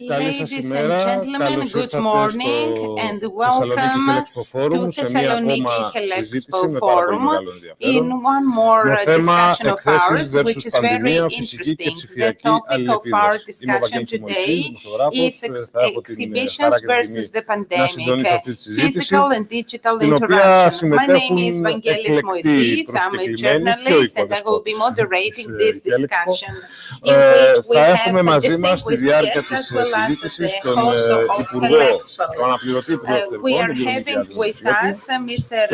Ladies and gentlemen, good morning and welcome to Thessaloniki Helexpo Forum in one more discussion of ours, which is very interesting. The topic of our discussion today is exhibitions versus the pandemic, physical and digital interaction. My name is Vangelis Moisis, I'm a journalist and I will be moderating this discussion in which we have distinguished guests as well as the host of Helexpo. We are having with us Mr.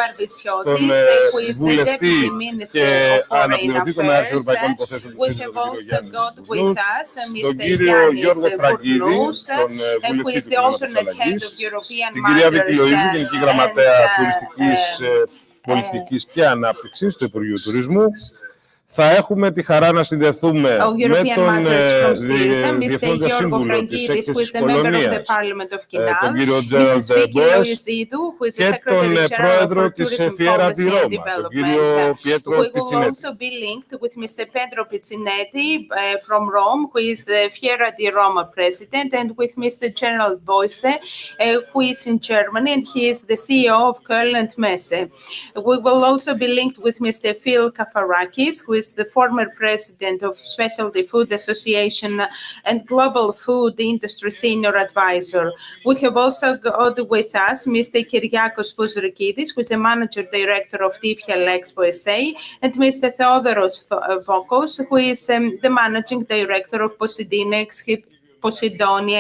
Varbitsiotis, who is the Deputy Minister of Foreign Affairs. We have also got with us Mr. Yannis Bournou, who is the alternate head of European Matters Πολιτικής και Ανάπτυξης του Υπουργείου Τουρισμού. Θα έχουμε τη χαρά να συνδεθούμε με τον Διευθύνοντα Σύμβουλο της Έκθεσης Πολωνίας, τον κύριο Ζόζο και τον Πρόεδρο της Fiera di Roma, τον κύριο Pietro Pizzinetti. We will also be linked with Mr. Pedro Pizzinetti from Rome, who is the Fiera di Roma president, and with Mr. Gerald Boyce, who is in Germany, and he is the CEO of Köln and Messe. We will also be linked with Mr. Phil Kafarakis, who is the former president of Specialty Food Association and Global Food Industry Senior Advisor. We have also got with us Mr. Kyriakos Pouzrikidis, who is the Manager Director of ΔΕΘ-Helexpo SA, and Mr. Theodoros Vokos, who is the Managing Director of Posidonia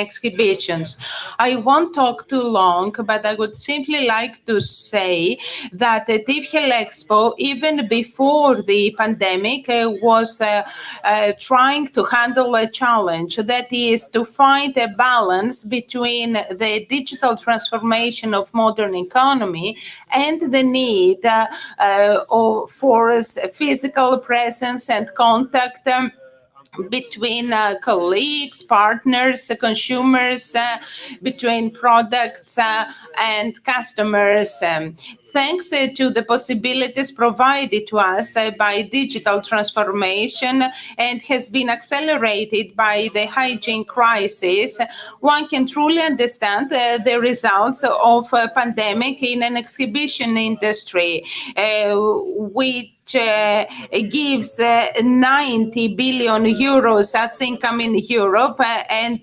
Exhibitions. I won't talk too long, but I would simply like to say that ΔΕΘ-Helexpo, even before the pandemic, was trying to handle a challenge, that is to find a balance between the digital transformation of modern economy and the need for physical presence and contact between colleagues, partners, consumers, between products and customers. Thanks to the possibilities provided to us by digital transformation and has been accelerated by the hygiene crisis, one can truly understand the results of a pandemic in an exhibition industry, which gives 90 billion euros as income in Europe and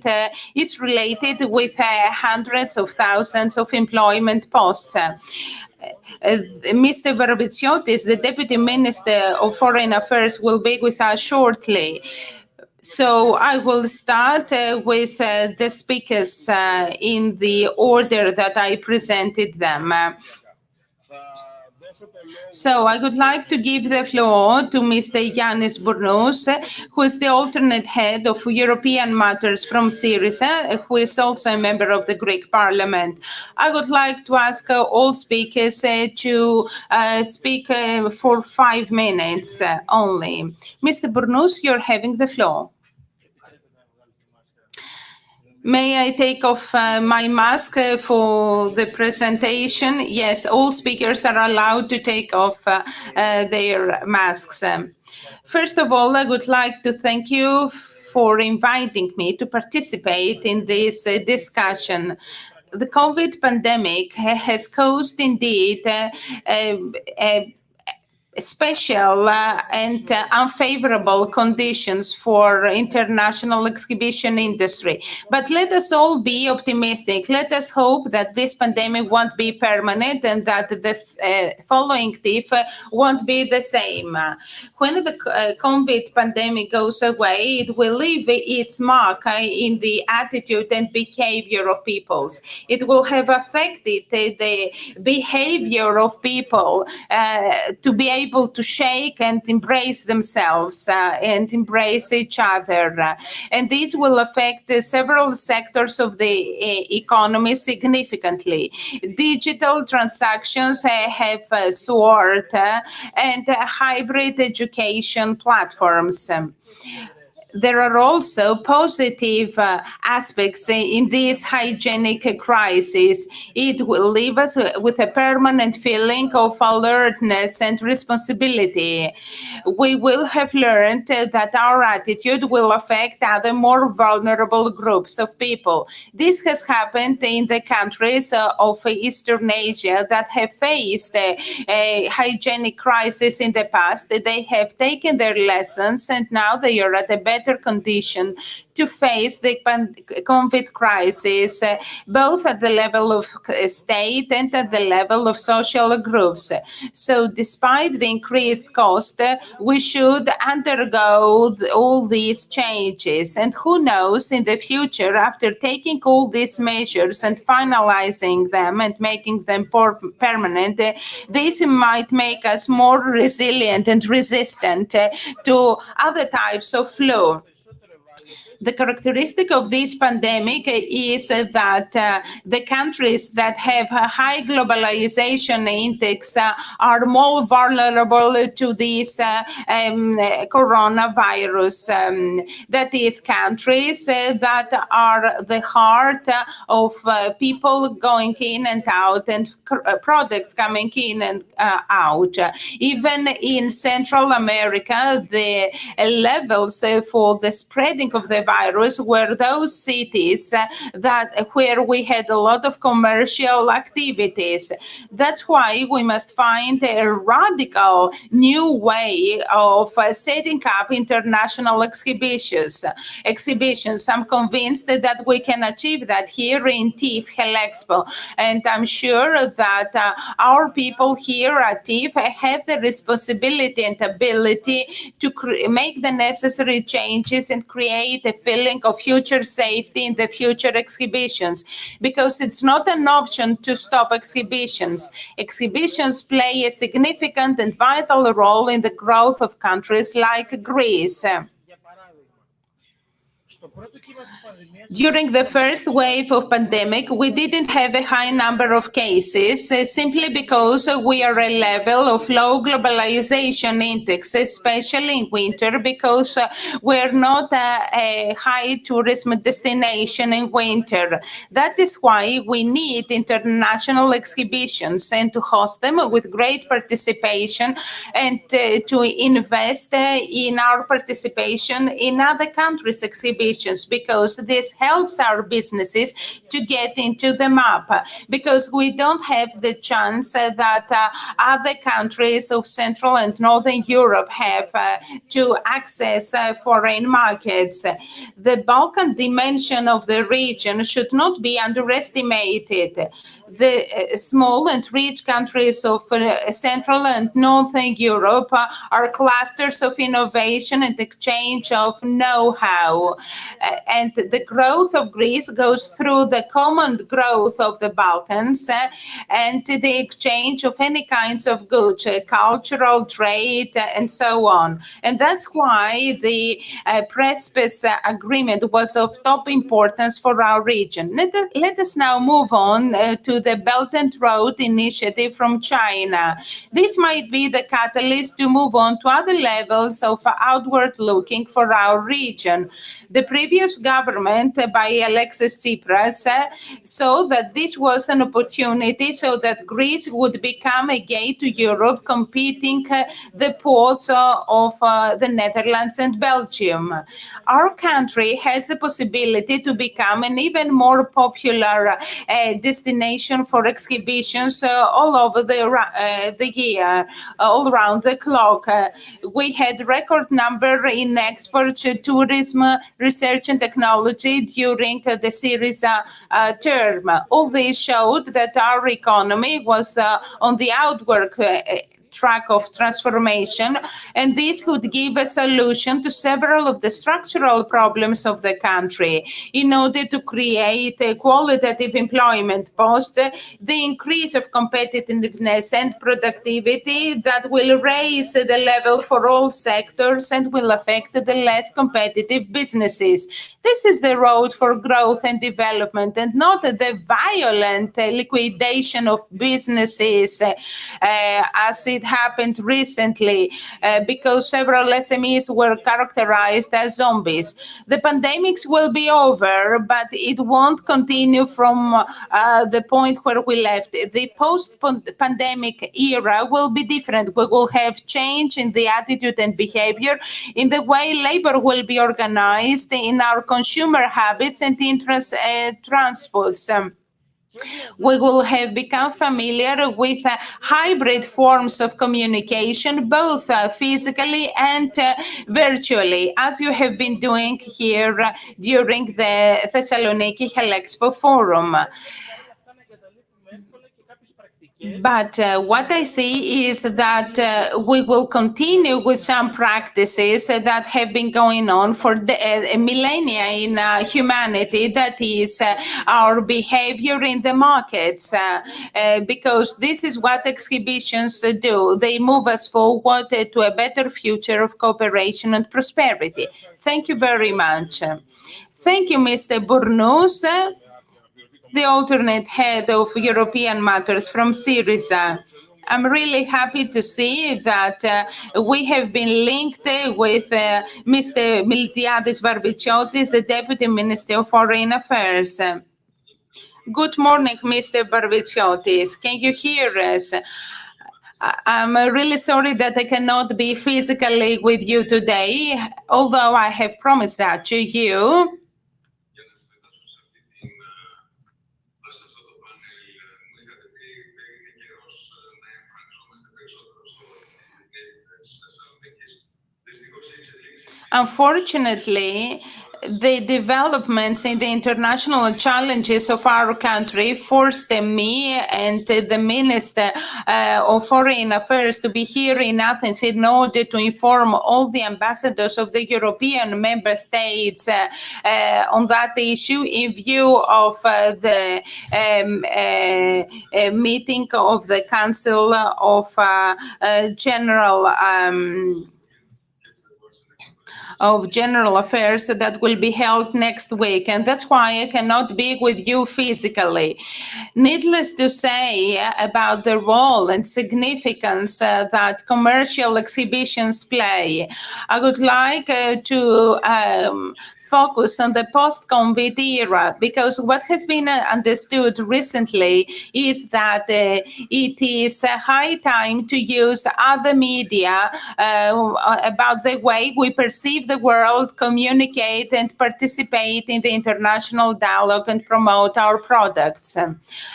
is related with hundreds of thousands of employment posts. Mr. Varbitsiotis, the Deputy Minister of Foreign Affairs, will be with us shortly. So I will start with the speakers in the order that I presented them. So I would like to give the floor to Mr. Yannis Bournou, who is the alternate head of European Matters from Syriza, who is also a member of the Greek Parliament. I would like to ask all speakers to speak for 5 minutes only. Mr. Bournou, you're having the floor. May I take off my mask for the presentation? Yes, all speakers are allowed to take off their masks. First of all, I would like to thank you for inviting me to participate in this discussion. The COVID pandemic has caused indeed special and unfavorable conditions for international exhibition industry. But let us all be optimistic. Let us hope that this pandemic won't be permanent and that the following TIFF won't be the same. When the COVID pandemic goes away, it will leave its mark in the attitude and behavior of peoples. It will have affected the behavior of people to be able to shake and embrace themselves and embrace each other. And this will affect several sectors of the economy significantly. Digital transactions have soared and hybrid education platforms. there are also positive aspects in this hygienic crisis. It will leave us with a permanent feeling of alertness and responsibility. We will have learned that our attitude will affect other more vulnerable groups of people. This has happened in the countries of Eastern Asia that have faced a hygienic crisis in the past. They have taken their lessons and now they are at a better condition to face the COVID crisis, both at the level of state and at the level of social groups. So despite the increased cost, we should undergo all these changes. And who knows, in the future, after taking all these measures and finalizing them and making them permanent, this might make us more resilient and resistant to other types of flu. The characteristic of this pandemic is that the countries that have a high globalization index are more vulnerable to this coronavirus. That is, countries that are the heart of people going in and out and products coming in and out. Even in Central America, the levels for the spreading of the virus were those cities where we had a lot of commercial activities. That's why we must find a radical new way of setting up international exhibitions. I'm convinced that we can achieve that here in ΔΕΘ-Helexpo, and I'm sure that our people here at ΔΕΘ have the responsibility and ability to make the necessary changes and create a feeling of future safety in the future exhibitions, because it's not an option to stop exhibitions. Exhibitions play a significant and vital role in the growth of countries like Greece. During the first wave of pandemic, we didn't have a high number of cases simply because we are a level of low globalization index, especially in winter, because we're not a high tourism destination in winter. That is why we need international exhibitions and to host them with great participation and to invest in our participation in other countries' exhibitions, because this helps our businesses to get into the map, because we don't have the chance that other countries of Central and Northern Europe have to access foreign markets. The Balkan dimension of the region should not be underestimated. The small and rich countries of Central and Northern Europe are clusters of innovation and exchange of know-how. And the growth of Greece goes through the common growth of the Balkans and the exchange of any kinds of goods, cultural, trade, and so on. And that's why the Prespes agreement was of top importance for our region. Let us now move on to the Belt and Road Initiative from China. This might be the catalyst to move on to other levels of outward looking for our region. The previous government by Alexis Tsipras saw that this was an opportunity so that Greece would become a gate to Europe, competing the ports of the Netherlands and Belgium. Our country has the possibility to become an even more popular destination for exhibitions all over the year, all around the clock. We had record number in exports, tourism, research and technology during the Syriza term. All this showed that our economy was on the outward track of transformation, and this would give a solution to several of the structural problems of the country. In order to create a qualitative employment post, the increase of competitiveness and productivity that will raise the level for all sectors and will affect the less competitive businesses. This is the road for growth and development, and not the violent liquidation of businesses as it it happened recently because several SMEs were characterized as zombies. The pandemics will be over, but it won't continue from the point where we left. The post-pandemic era will be different. We will have change in the attitude and behavior, in the way labor will be organized, in our consumer habits and interest transports. We will have become familiar with hybrid forms of communication, both physically and virtually, as you have been doing here during the Thessaloniki Helexpo Forum. But what I see is that we will continue with some practices that have been going on for millennia in humanity, that is our behavior in the markets, because this is what exhibitions do. They move us forward to a better future of cooperation and prosperity. Thank you very much. Thank you, Mr. Bournous, the alternate head of European matters from Syriza. I'm really happy to see that we have been linked with Mr. Miltiadis Varvitsiotis, the Deputy Minister of Foreign Affairs. Good morning, Mr. Varvitsiotis. Can you hear us? I'm really sorry that I cannot be physically with you today, although I have promised that to you. Unfortunately, the developments in the international challenges of our country forced me and the Minister of Foreign Affairs to be here in Athens in order to inform all the ambassadors of the European member states on that issue in view of the meeting of the Council of General Affairs that will be held next week, and that's why I cannot be with you physically. Needless to say about the role and significance that commercial exhibitions play, I would like to focus on the post-COVID era, because what has been understood recently is that it is high time to use other media about the way we perceive the world, communicate and participate in the international dialogue and promote our products.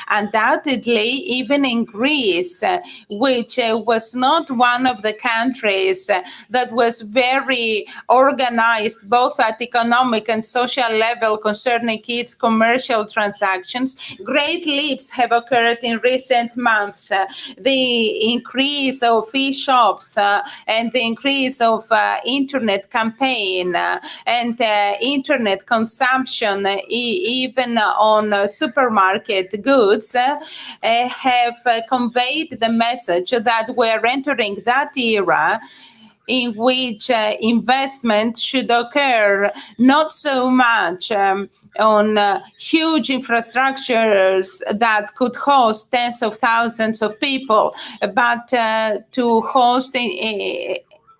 Undoubtedly, even in Greece, which was not one of the countries that was very organized both at economic and social level concerning its commercial transactions, great leaps have occurred in recent months. The increase of e-shops and the increase of internet campaign and internet consumption, even on supermarket goods, have conveyed the message that we're entering that era in which investment should occur not so much on huge infrastructures that could host tens of thousands of people, but to host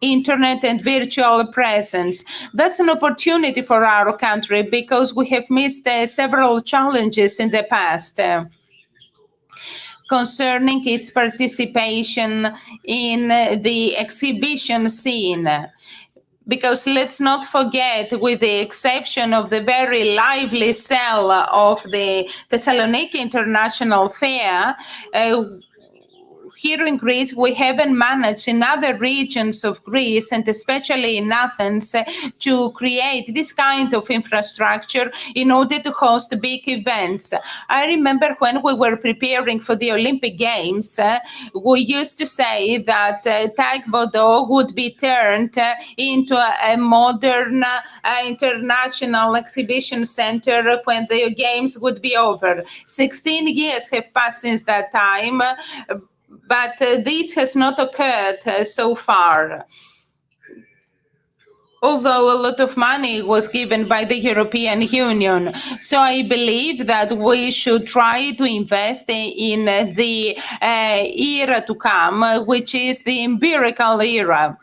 internet and virtual presence. That's an opportunity for our country because we have missed several challenges in the past concerning its participation in the exhibition scene. Because let's not forget, with the exception of the very lively sale of the Thessaloniki International Fair, here in Greece, we haven't managed in other regions of Greece, and especially in Athens, to create this kind of infrastructure in order to host big events. I remember when we were preparing for the Olympic Games, we used to say that Taekwondo would be turned into a modern international exhibition center when the Games would be over. 16 years have passed since that time, but this has not occurred so far. although a lot of money was given by the European Union. So I believe that we should try to invest in the era to come, which is the empirical era.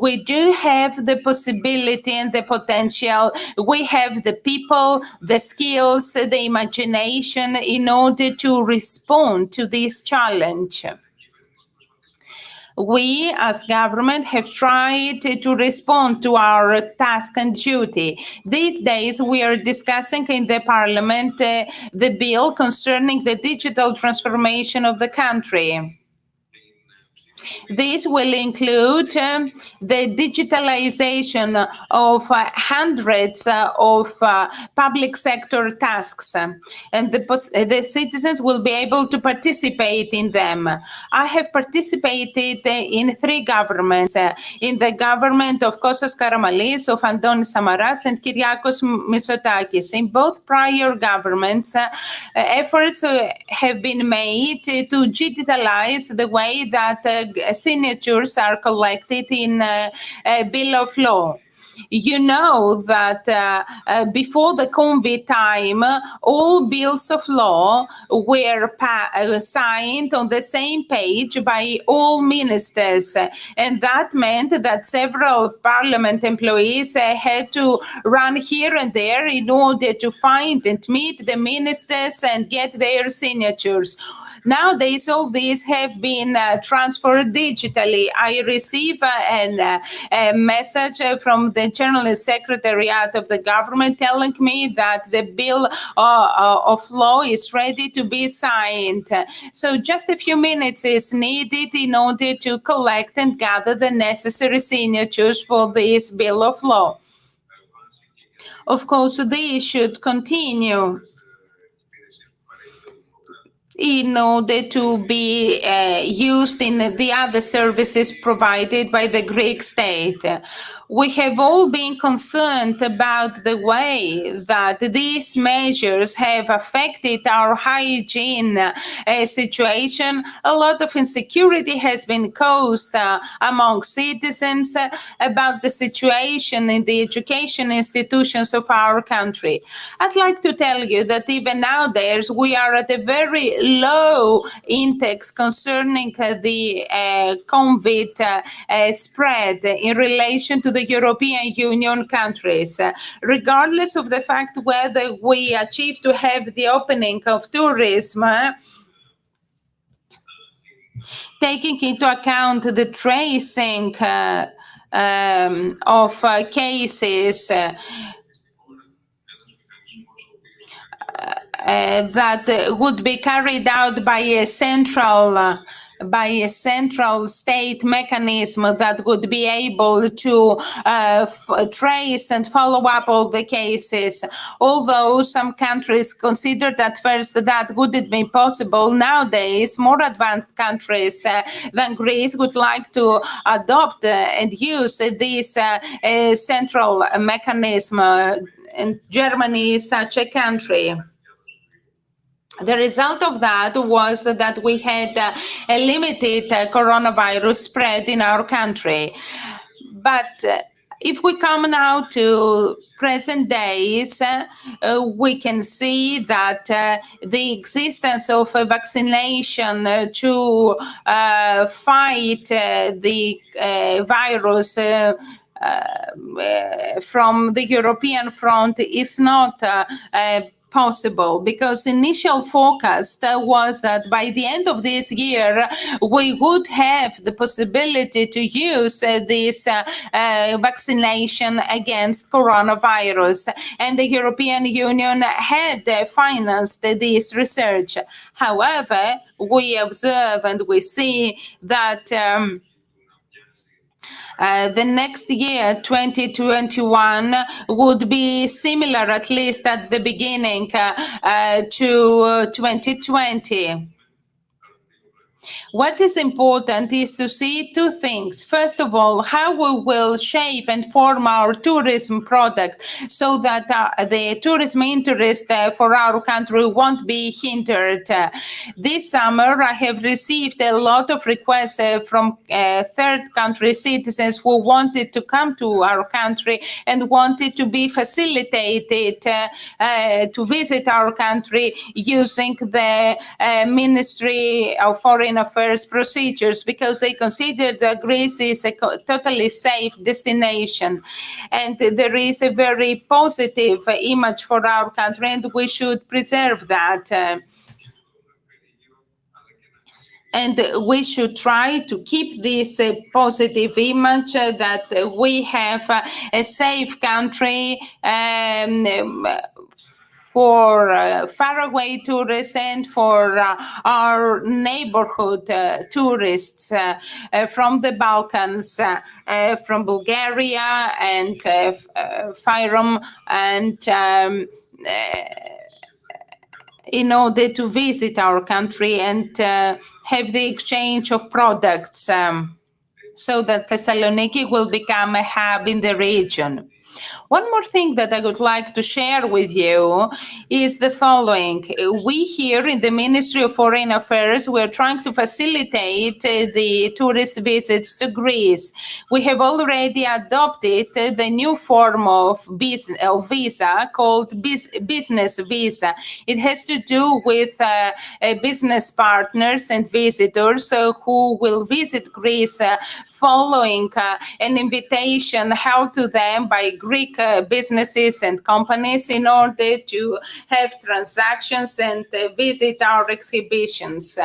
We do have the possibility and the potential. We have the people, the skills, the imagination in order to respond to this challenge. We, as government, have tried to respond to our task and duty. These days, we are discussing in the Parliament the bill concerning the digital transformation of the country. This will include the digitalization of hundreds of public sector tasks, and the citizens will be able to participate in them. I have participated in 3 governments, in the government of Kostas Karamanlis, of Antonis Samaras, and Kyriakos Mitsotakis. In both prior governments, efforts have been made to digitalize the way that signatures are collected in a bill of law. You know that before the COVID time, all bills of law were signed on the same page by all ministers. And that meant that several parliament employees had to run here and there in order to find and meet the ministers and get their signatures. Nowadays, all these have been transferred digitally. I receive a message from the General Secretariat of the government telling me that the bill of law is ready to be signed. So just a few minutes is needed in order to collect and gather the necessary signatures for this bill of law. Of course, this should continue in order to be used in the other services provided by the Greek state. We have all been concerned about the way that these measures have affected our hygiene situation. A lot of insecurity has been caused among citizens about the situation in the education institutions of our country. I'd like to tell you that even nowadays we are at a very low index concerning the COVID spread in relation to the European Union countries. Regardless of the fact whether we achieve to have the opening of tourism, taking into account the tracing of cases that would be carried out by a central state mechanism that would be able to trace and follow up all the cases. Although some countries considered at first that wouldn't be possible, nowadays more advanced countries than Greece would like to adopt and use this central mechanism, and Germany is such a country. The result of that was that we had a limited coronavirus spread in our country. But if we come now to present days, we can see that the existence of a vaccination to fight the virus from the European front is not possible, because initial forecast was that by the end of this year we would have the possibility to use this vaccination against coronavirus, and the European Union had financed this research. However, we observe and we see that the next year, 2021, would be similar, at least at the beginning, to 2020. What is important is to see two things. First of all, how we will shape and form our tourism product so that the tourism interest for our country won't be hindered. This summer, I have received a lot of requests from third country citizens who wanted to come to our country and wanted to be facilitated to visit our country using the Ministry of Foreign Affairs procedures, because they consider that Greece is a totally safe destination. And there is a very positive image for our country, and we should preserve that. And we should try to keep this positive image that we have a safe country for faraway tourists and for our neighborhood tourists from the Balkans, from Bulgaria and Fyrom, and in order to visit our country and have the exchange of products so that Thessaloniki will become a hub in the region. One more thing that I would like to share with you is the following. We here in the Ministry of Foreign Affairs, we're trying to facilitate the tourist visits to Greece. We have already adopted the new form of visa called business visa. It has to do with business partners and visitors who will visit Greece following an invitation held to them by Greek businesses and companies in order to have transactions and visit our exhibitions.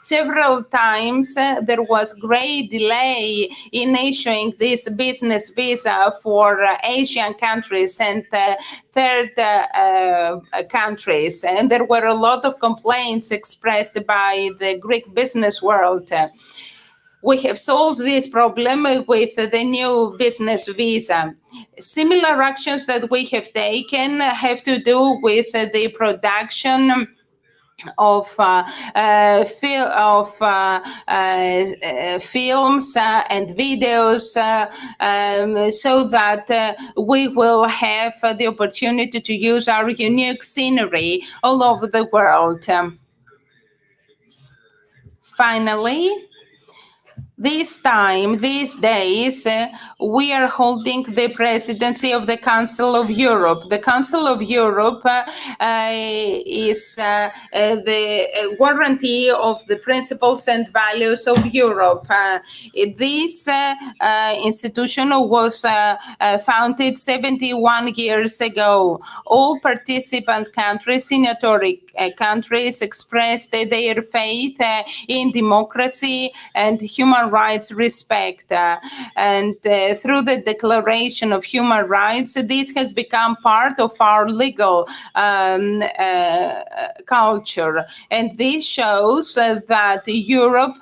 Several times there was great delay in issuing this business visa for Asian countries and third countries, and there were a lot of complaints expressed by the Greek business world. We have solved this problem with the new business visa. Similar actions that we have taken have to do with the production of films and videos so that we will have the opportunity to use our unique scenery all over the world. Finally, these days, we are holding the presidency of the Council of Europe. The Council of Europe is the warranty of the principles and values of Europe. This institution was founded 71 years ago. All participant countries, signatory countries, expressed their faith in democracy and human rights respect. And through the Declaration of Human Rights, this has become part of our legal culture. And this shows that Europe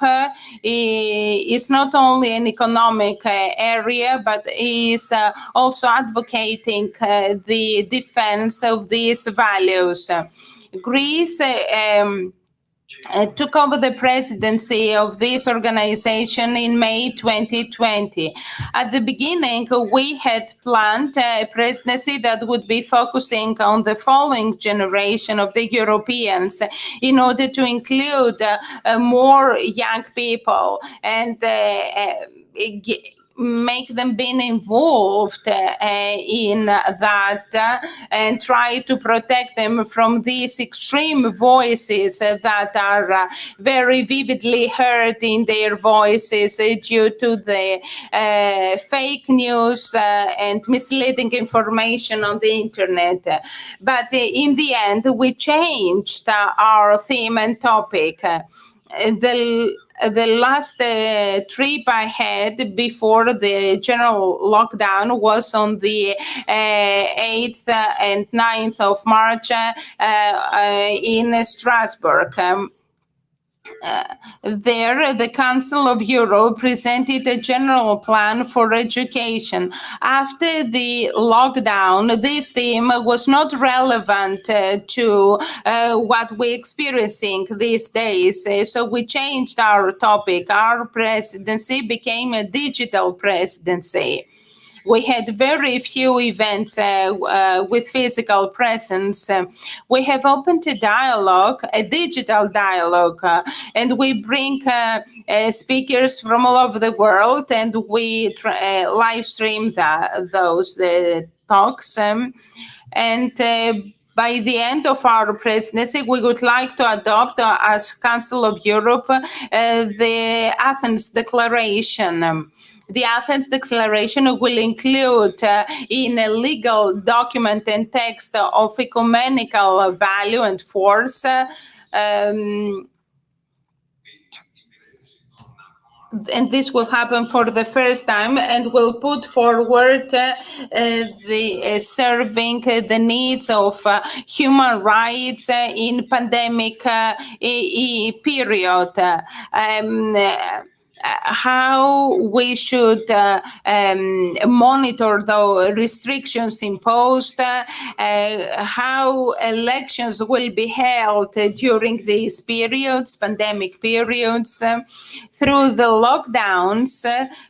is not only an economic area, but is also advocating the defense of these values. Greece took over the presidency of this organization in May 2020. At the beginning, we had planned a presidency that would be focusing on the following generation of the Europeans in order to include more young people and make them being involved in that and try to protect them from these extreme voices that are very vividly heard in their voices due to the fake news and misleading information on the internet. But in the end, we changed our theme and topic. The last trip I had before the general lockdown was on the 8th and 9th of March in Strasbourg. There, the Council of Europe presented a general plan for education. After the lockdown, this theme was not relevant to what we're experiencing these days. So we changed our topic. Our presidency became a digital presidency. We had very few events with physical presence. We have opened a dialogue, a digital dialogue, and we bring speakers from all over the world, and we live stream those talks. By the end of our presidency, we would like to adopt, as Council of Europe, the Athens Declaration. The Athens Declaration will include in a legal document and text of ecumenical value and force and this will happen for the first time, and will put forward serving the needs of human rights in pandemic period. How we should monitor the restrictions imposed, how elections will be held during these periods, pandemic periods. Through the lockdowns,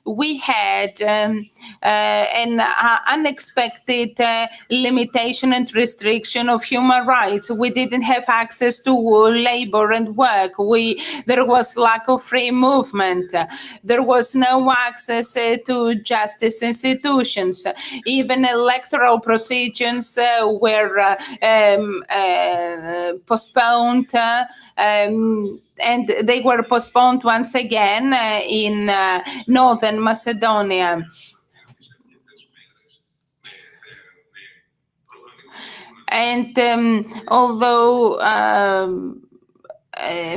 we had an unexpected limitation and restriction of human rights. We didn't have access to labor and work. There was lack of free movement. There was no access to justice institutions. Even electoral procedures were postponed, and they were postponed once again in Northern Macedonia. And although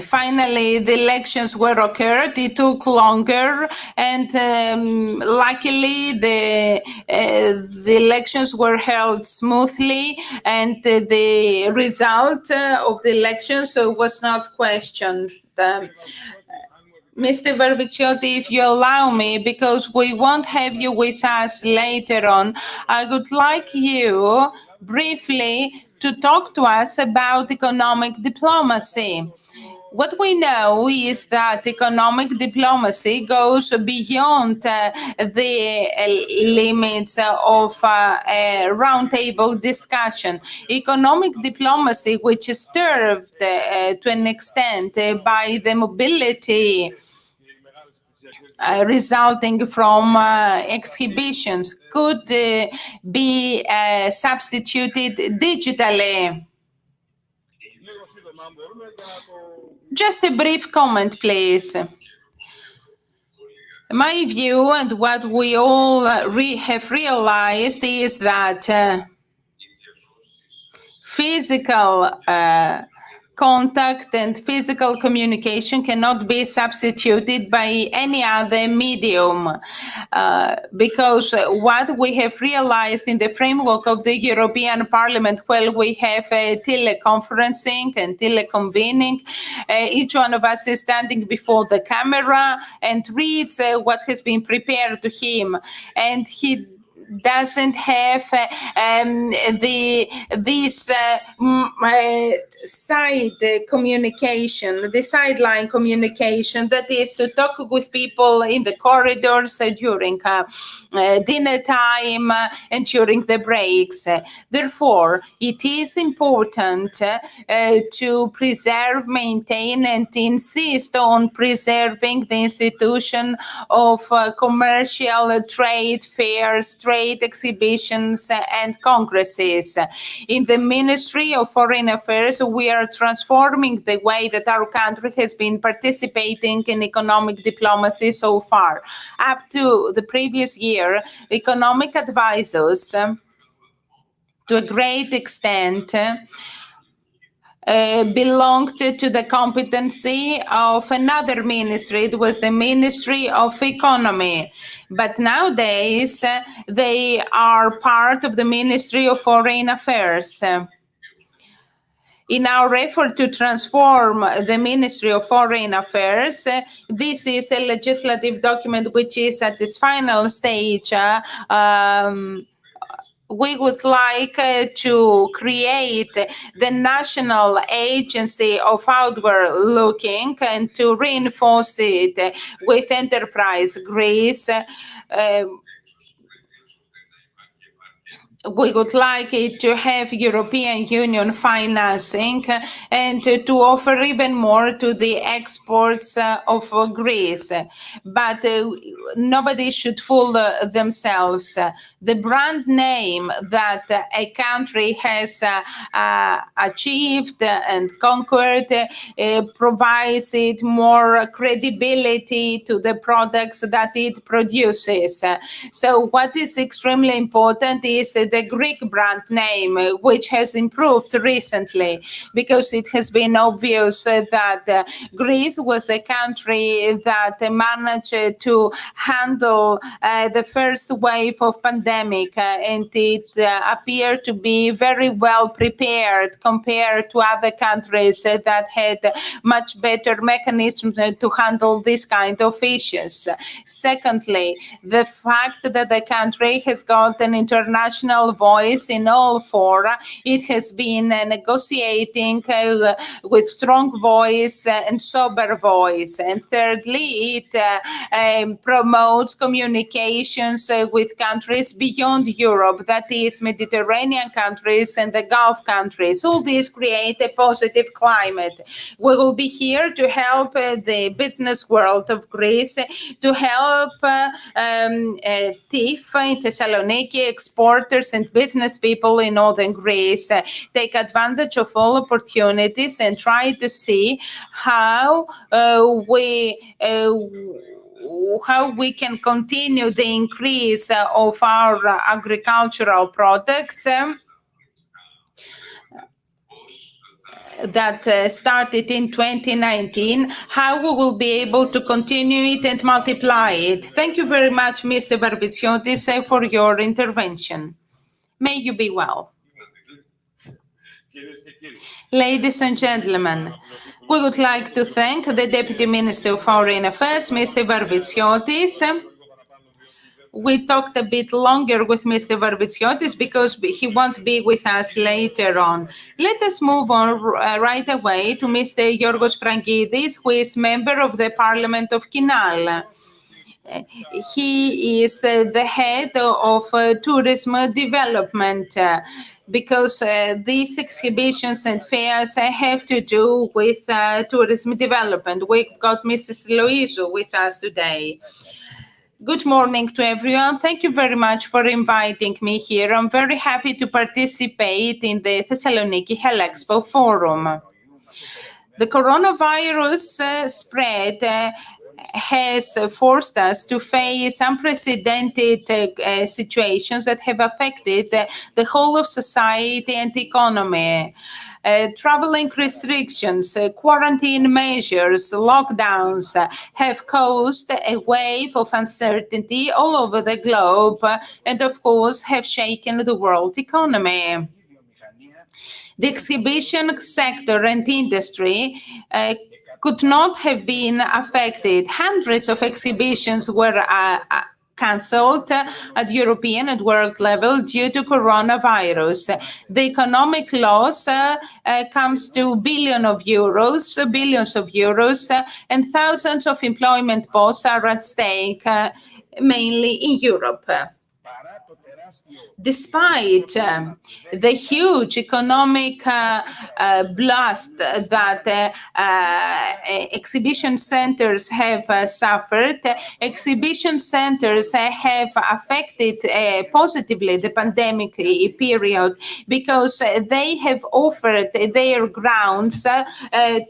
finally the elections were occurred, it took longer, and luckily the elections were held smoothly, and the result of the elections was not questioned. Mr. Verviciotti, if you allow me, because we won't have you with us later on, I would like you briefly to talk to us about economic diplomacy. What we know is that economic diplomacy goes beyond the limits of a roundtable discussion. Economic diplomacy, which is served to an extent by the mobility resulting from exhibitions, could be substituted digitally. Just a brief comment, please. My view, and what we all have realized, is that physical contact and physical communication cannot be substituted by any other medium, because what we have realized in the framework of the European Parliament, while we have teleconferencing and teleconvening, each one of us is standing before the camera and reads what has been prepared to him, and he doesn't have this side communication, the sideline communication, that is to talk with people in the corridors during dinner time and during the breaks. Therefore, it is important to preserve, maintain, and insist on preserving the institution of commercial trade fairs, trade exhibitions, and congresses. In the Ministry of Foreign Affairs, we are transforming the way that our country has been participating in economic diplomacy so far. Up to the previous year, economic advisors, to a great extent, belonged to the competency of another ministry. It was the Ministry of Economy. But nowadays, they are part of the Ministry of Foreign Affairs. in our effort to transform the Ministry of Foreign Affairs, this is a legislative document which is at its final stage. We would like to create the National Agency of Outward Looking and to reinforce it with Enterprise Greece. We would like it to have European Union financing and to offer even more to the exports of Greece. But nobody should fool themselves. The brand name that a country has achieved and conquered provides it more credibility to the products that it produces. So what is extremely important is the Greek brand name, which has improved recently, because it has been obvious that Greece was a country that managed to handle the first wave of pandemic, and it appeared to be very well prepared compared to other countries that had much better mechanisms to handle this kind of issues. Secondly, the fact that the country has got an international voice in all fora. It has been negotiating with strong voice and sober voice. And thirdly, it promotes communications with countries beyond Europe, that is Mediterranean countries and the Gulf countries. All these create a positive climate. We will be here to help the business world of Greece, to help TIF in Thessaloniki, exporters and business people in northern Greece take advantage of all opportunities and try to see how we can continue the increase of our agricultural products that started in 2019, how we will be able to continue it and multiply it. Thank you very much, Mr. Varvitsiotis, for your intervention. May you be well. Ladies and gentlemen, we would like to thank the Deputy Minister of Foreign Affairs, Mr. Varvitsiotis. We talked a bit longer with Mr. Varvitsiotis because he won't be with us later on. Let us move on right away to Mr. Giorgos Frangidis, who is member of the Parliament of Kinal. He is the head of tourism development, because these exhibitions and fairs have to do with tourism development. We've got Mrs. Lοΐζου with us today. Good morning to everyone. Thank you very much for inviting me here. I'm very happy to participate in the Thessaloniki Helexpo Forum. The coronavirus spread has forced us to face unprecedented situations that have affected the whole of society and economy. Traveling restrictions, quarantine measures, lockdowns have caused a wave of uncertainty all over the globe and, of course, have shaken the world economy. The exhibition sector and industry could not have been affected. Hundreds of exhibitions were cancelled at European and world level due to coronavirus. The economic loss comes to billions of euros, and thousands of employment posts are at stake, mainly in Europe. Despite the huge economic blast that exhibition centers have suffered, exhibition centers have affected positively the pandemic period, because they have offered their grounds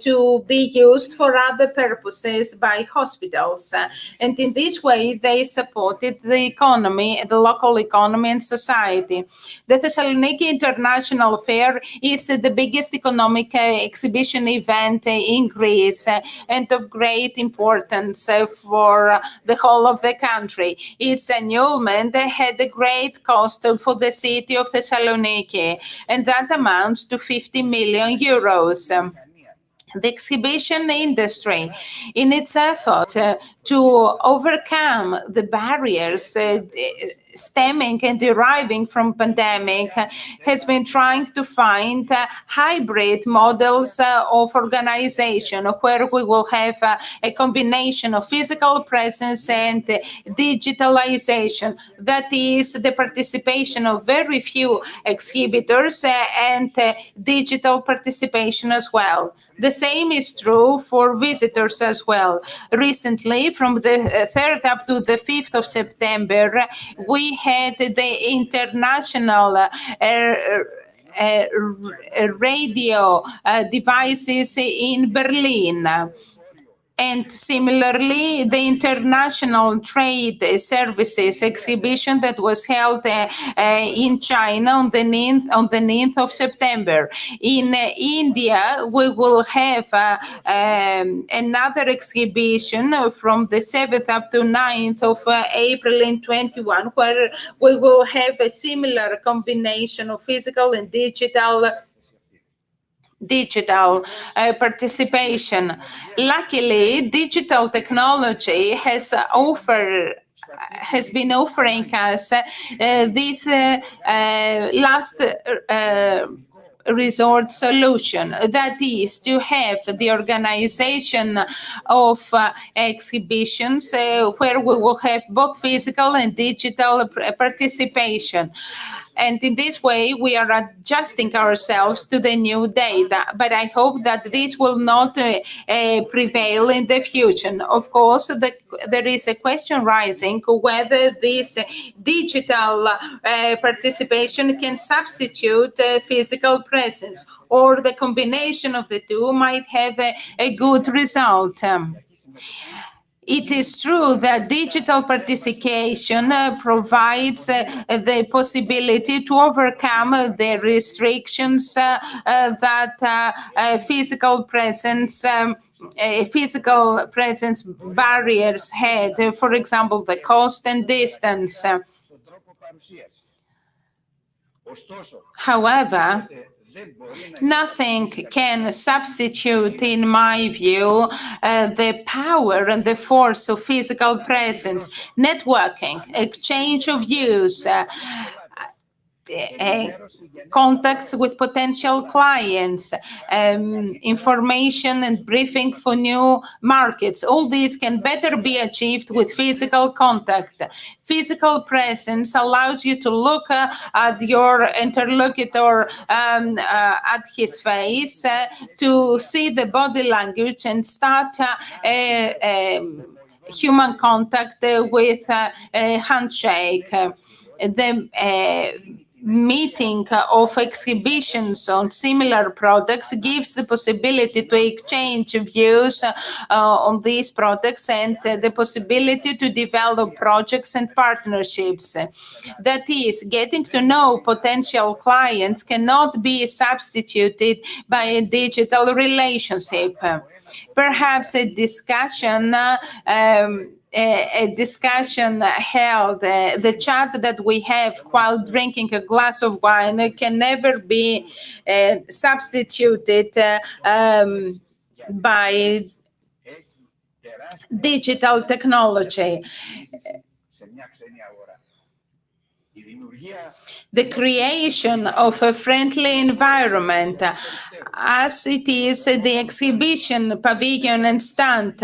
to be used for other purposes by hospitals. And in this way, they supported the economy, the local economy, economy and society. The Thessaloniki International Fair is the biggest economic exhibition event in Greece and of great importance for the whole of the country. Its annulment had a great cost for the city of Thessaloniki, and that amounts to 50 million euros. The exhibition industry, in its effort to overcome the barriers stemming and deriving from pandemic, has been trying to find hybrid models of organization where we will have a combination of physical presence and digitalization. That is the participation of very few exhibitors and digital participation as well. The same is true for visitors as well. Recently, from the 3rd up to the 5th of September, we had the international radio devices in Berlin. And similarly, the International Trade Services exhibition that was held in China on the 9th of September. In India, we will have another exhibition from the 7th up to 9th of April in 21, where we will have a similar combination of physical and digital participation. Luckily, digital technology has been offering us this last resort solution, that is to have the organization of exhibitions where we will have both physical and digital participation. And in this way, we are adjusting ourselves to the new data. But I hope that this will not prevail in the future. Of course, there is a question rising whether this digital participation can substitute physical presence, or the combination of the two might have a good result. It is true that digital participation provides the possibility to overcome the restrictions that physical presence barriers had, for example, the cost and distance. However, nothing can substitute, in my view, the power and the force of physical presence, networking, exchange of views, contacts with potential clients, information and briefing for new markets. All these can better be achieved with physical contact. Physical presence allows you to look at your interlocutor at his face, to see the body language and start human contact with a handshake. The meeting of exhibitions on similar products gives the possibility to exchange views on these products and the possibility to develop projects and partnerships. That is, getting to know potential clients cannot be substituted by a digital relationship. Perhaps a discussion held, the chat that we have while drinking a glass of wine can never be substituted by digital technology. The creation of a friendly environment, as it is the exhibition pavilion and stand,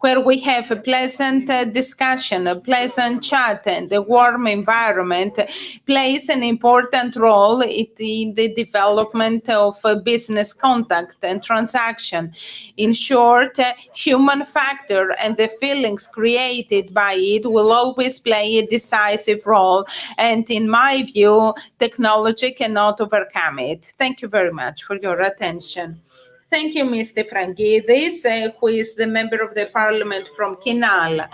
where we have a pleasant discussion, a pleasant chat, and a warm environment, plays an important role in the development of business contact and transaction. In short, human factor and the feelings created by it will always play a decisive role, and in my view, technology cannot overcome it. Thank you very much for your attention. Thank you, Mr. Frangidis, who is the member of the parliament from Kinal.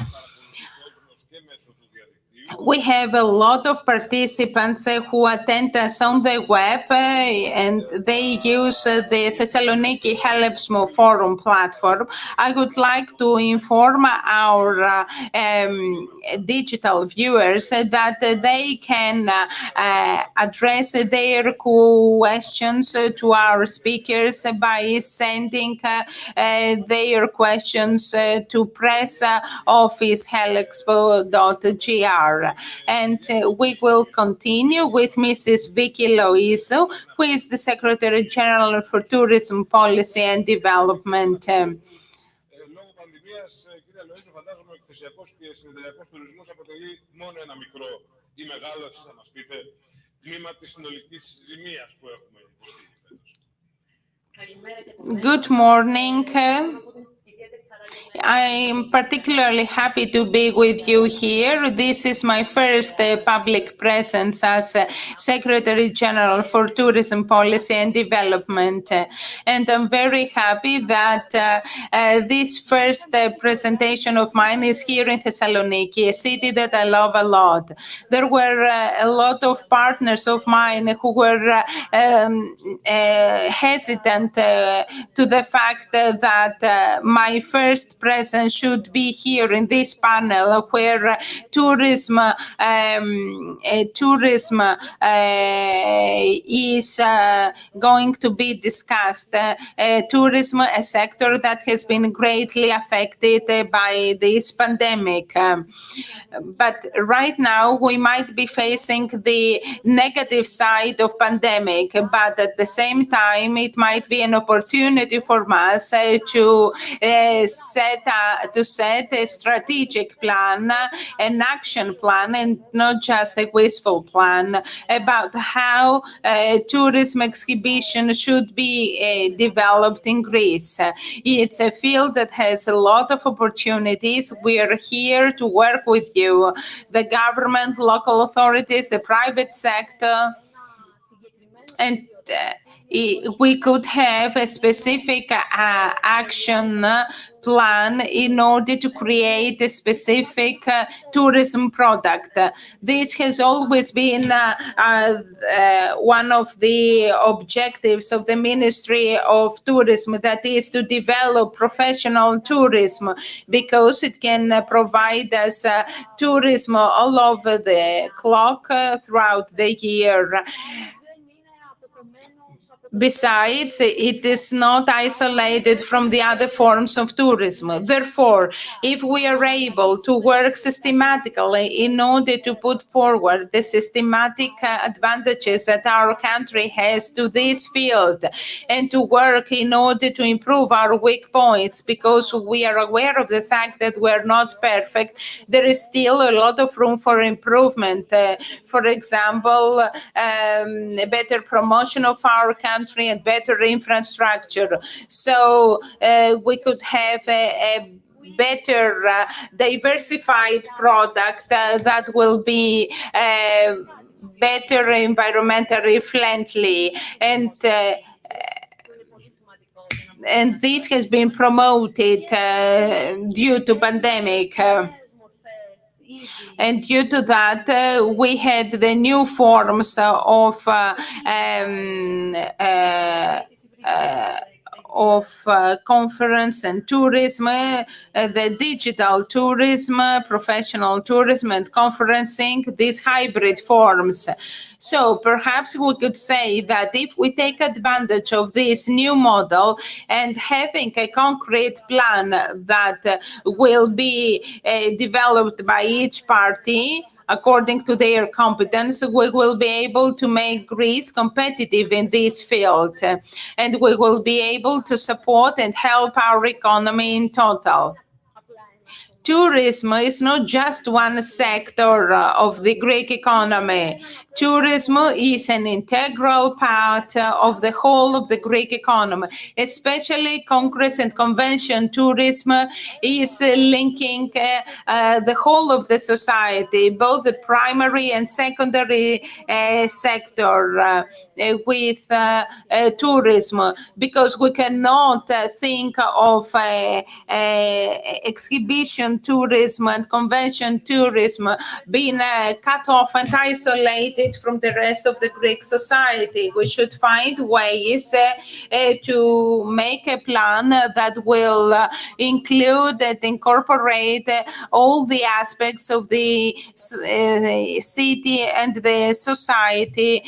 We have a lot of participants who attend us on the web and they use the Thessaloniki Helexpo Forum platform. I would like to inform our digital viewers that they can address their questions to our speakers by sending their questions to press@helexpo.gr. And we will continue with Mrs. Vicky Lοΐζου, who is the Secretary General for Tourism Policy and Development. Λόγω πανδημίας, κύριε Λοΐζου, φαντάζομαι ο εκθεσιακός και συνεδριακός τουρισμός αποτελεί μόνο ένα μικρό ή μεγάλο, εσείς θα μας πείτε, τμήμα της συνολικής ζημίας που έχουμε υποστεί φέτος. Good morning. I'm particularly happy to be with you here. This is my first public presence as Secretary General for Tourism Policy and Development. And I'm very happy that this first presentation of mine is here in Thessaloniki, a city that I love a lot. There were a lot of partners of mine who were hesitant to the fact that my first presence should be here in this panel where tourism is going to be discussed. Tourism, a sector that has been greatly affected by this pandemic. But right now we might be facing the negative side of pandemic, but at the same time it might be an opportunity for us to set a strategic plan, an action plan, and not just a wishful plan about how tourism exhibition should be developed in Greece. It's a field that has a lot of opportunities. We are here to work with you, the government, local authorities, the private sector, and we could have a specific action plan in order to create a specific tourism product. This has always been one of the objectives of the Ministry of Tourism, that is to develop professional tourism, because it can provide us tourism all over the clock throughout the year. Besides, it is not isolated from the other forms of tourism. Therefore, if we are able to work systematically in order to put forward the systematic advantages that our country has to this field, and to work in order to improve our weak points, because we are aware of the fact that we're not perfect, there is still a lot of room for improvement. For example, a better promotion of our country and better infrastructure. So we could have a better diversified product that will be better environmentally friendly, and this has been promoted due to pandemic. And due to that, we had the new forms of conference and tourism, the digital tourism, professional tourism, and conferencing, these hybrid forms. So perhaps we could say that if we take advantage of this new model and having a concrete plan that will be developed by each party according to their competence, we will be able to make Greece competitive in this field, and we will be able to support and help our economy in total. Tourism is not just one sector of the Greek economy. Tourism is an integral part of the whole of the Greek economy, especially Congress and Convention tourism is linking the whole of the society, both the primary and secondary sector with tourism, because we cannot think of exhibition exhibition tourism and convention tourism being cut off and isolated from the rest of the Greek society. We should find ways to make a plan that will include and incorporate all the aspects of the city and the society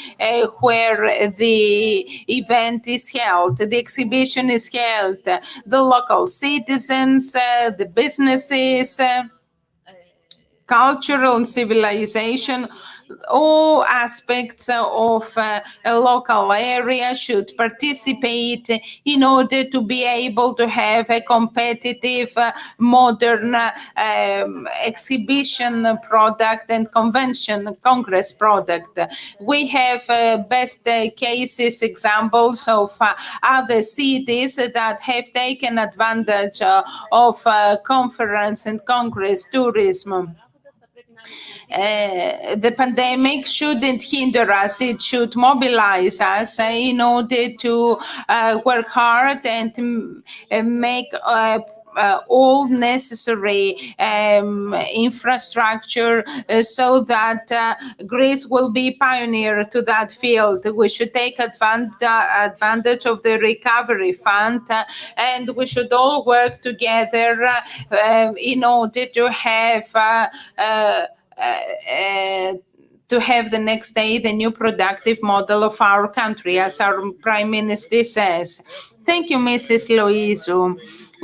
where the event is held, the exhibition is held, the local citizens, the businesses, cultural and civilization. All aspects of a local area should participate in order to be able to have a competitive, modern exhibition product and convention, congress product. We have best cases, examples of other cities that have taken advantage of conference and congress tourism. The pandemic shouldn't hinder us, it should mobilize us in order to work hard and make all necessary infrastructure so that Greece will be pioneer to that field. We should take advantage of the recovery fund and we should all work together in order to have the next day the new productive model of our country, as our Prime Minister says. Thank you, Mrs. Lοΐζου.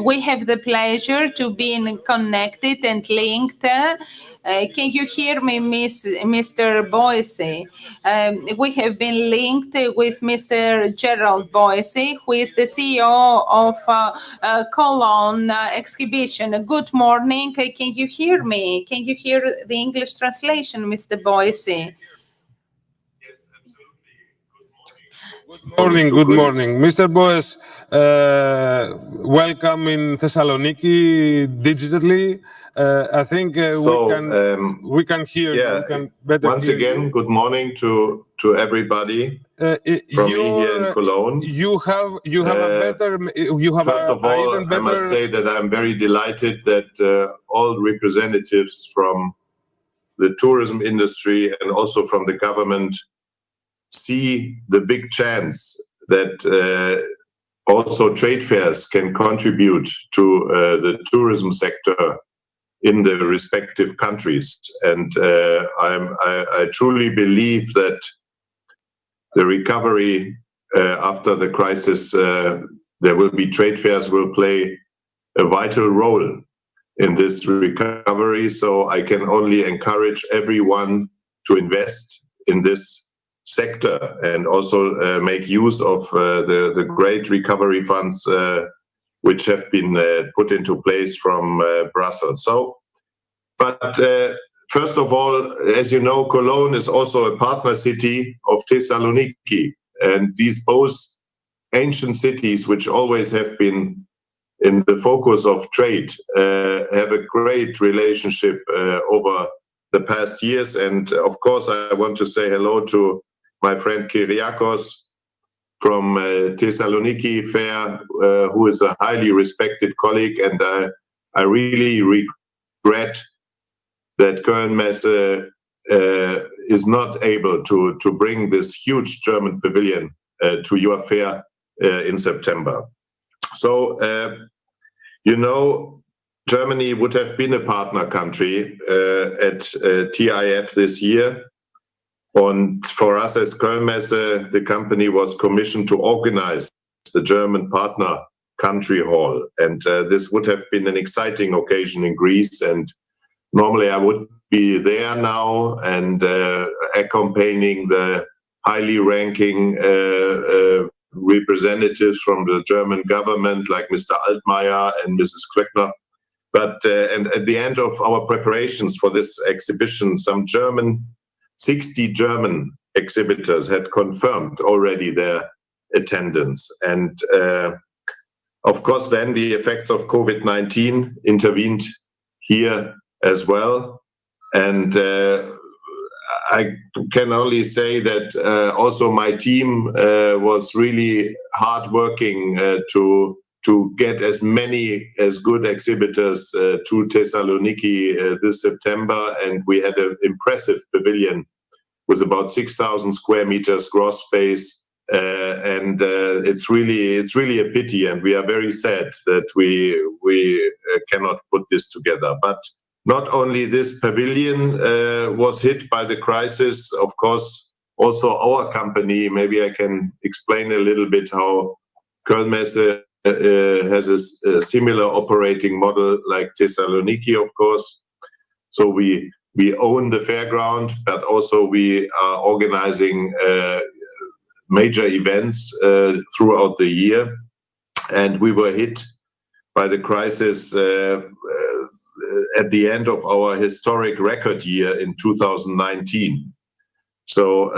We have the pleasure to be connected and linked. Can you hear me, Mr. Boise? We have been linked with Mr. Gerald Boise, who is the CEO of Cologne exhibition. Good morning. Can you hear me? Can you hear the English translation, Mr. Boise? Yes, absolutely. Good morning. Mr. Boise, welcome in Thessaloniki digitally. I think we can hear you. We can better once hear again, you. good morning to everybody from me here in Cologne. You have First of all, I must say that I'm very delighted that all representatives from the tourism industry and also from the government see the big chance that also trade fairs can contribute to the tourism sector in the respective countries. And I truly believe that the recovery after the crisis, there will be trade fairs will play a vital role in this recovery. So I can only encourage everyone to invest in this sector and also make use of the great recovery funds which have been put into place from Brussels. But first of all, as you know, Cologne is also a partner city of Thessaloniki, and these both ancient cities, which always have been in the focus of trade, have a great relationship over the past years. And of course, I want to say hello to my friend Kyriakos from Thessaloniki Fair, who is a highly respected colleague, and I really regret that Kölnmesse is not able to bring this huge German pavilion to your fair in September. So, Germany would have been a partner country at TIF this year. And for us as Kölnmesse, the company was commissioned to organize the German partner country hall. And this would have been an exciting occasion in Greece. And normally I would be there now and accompanying the highly ranking representatives from the German government, like Mr. Altmaier and Mrs. Klöckner. But and at the end of our preparations for this exhibition, 60 German exhibitors had confirmed already their attendance. And of course, then the effects of COVID-19 intervened here as well. And I can only say that also my team was really hardworking to to get as good exhibitors to Thessaloniki this September, and we had an impressive pavilion with about 6,000 square meters gross space, and it's really a pity, and we are very sad that we cannot put this together. But not only this pavilion was hit by the crisis, of course, also our company. Maybe I can explain a little bit how Kölnmesse has a similar operating model like Thessaloniki, of course. So we own the fairground, but also we are organizing major events throughout the year. And we were hit by the crisis at the end of our historic record year in 2019. So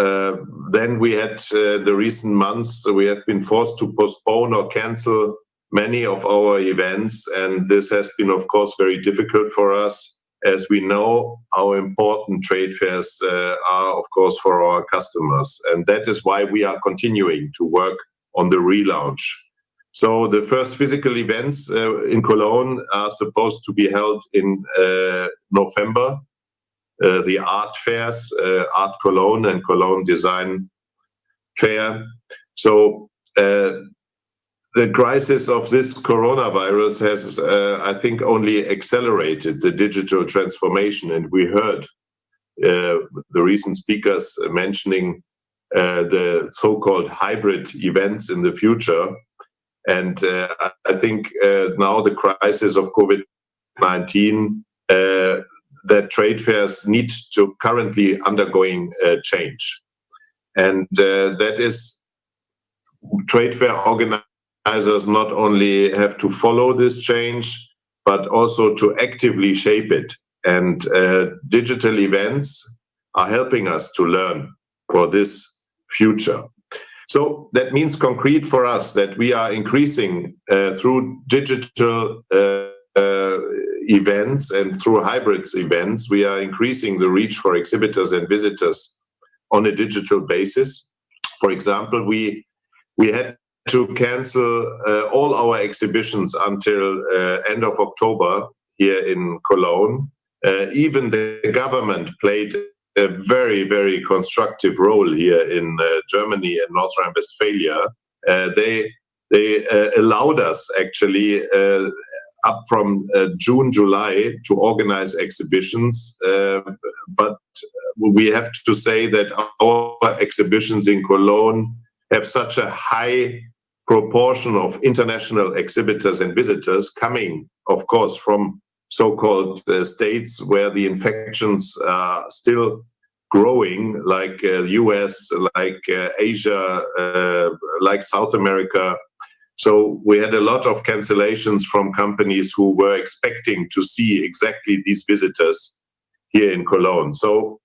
then we had the recent months, we have been forced to postpone or cancel many of our events. And this has been, of course, very difficult for us, as we know how important trade fairs are, of course, for our customers. And that is why we are continuing to work on the relaunch. So the first physical events in Cologne are supposed to be held in November. The art fairs, Art Cologne and Cologne Design Fair. So the crisis of this coronavirus has, I think, only accelerated the digital transformation. And we heard the recent speakers mentioning the so-called hybrid events in the future. And I think now the crisis of COVID-19, that trade fairs need to currently undergoing change. And that is, trade fair organizers not only have to follow this change, but also to actively shape it. And digital events are helping us to learn for this future. So that means concrete for us that we are increasing through digital events and through hybrid events, we are increasing the reach for exhibitors and visitors on a digital basis. For example, we had to cancel all our exhibitions until end of October here in Cologne. Even the government played a very, very constructive role here in Germany and North Rhine-Westphalia. They allowed us actually up from June, July to organize exhibitions. But we have to say that our exhibitions in Cologne have such a high proportion of international exhibitors and visitors coming, of course, from so-called states where the infections are still growing, like US, like Asia, like South America. So we had a lot of cancellations from companies who were expecting to see exactly these visitors here in Cologne. So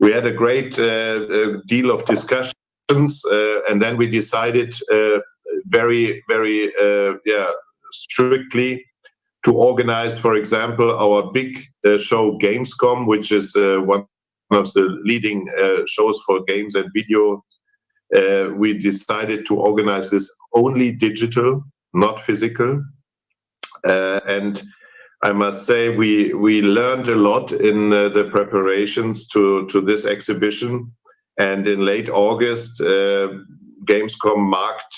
we had a great deal of discussions, and then we decided very, very strictly to organize, for example, our big show Gamescom, which is one of the leading shows for games and video. We decided to organize this only digital, not physical. And I must say we learned a lot in the preparations to this exhibition. And in late August, Gamescom marked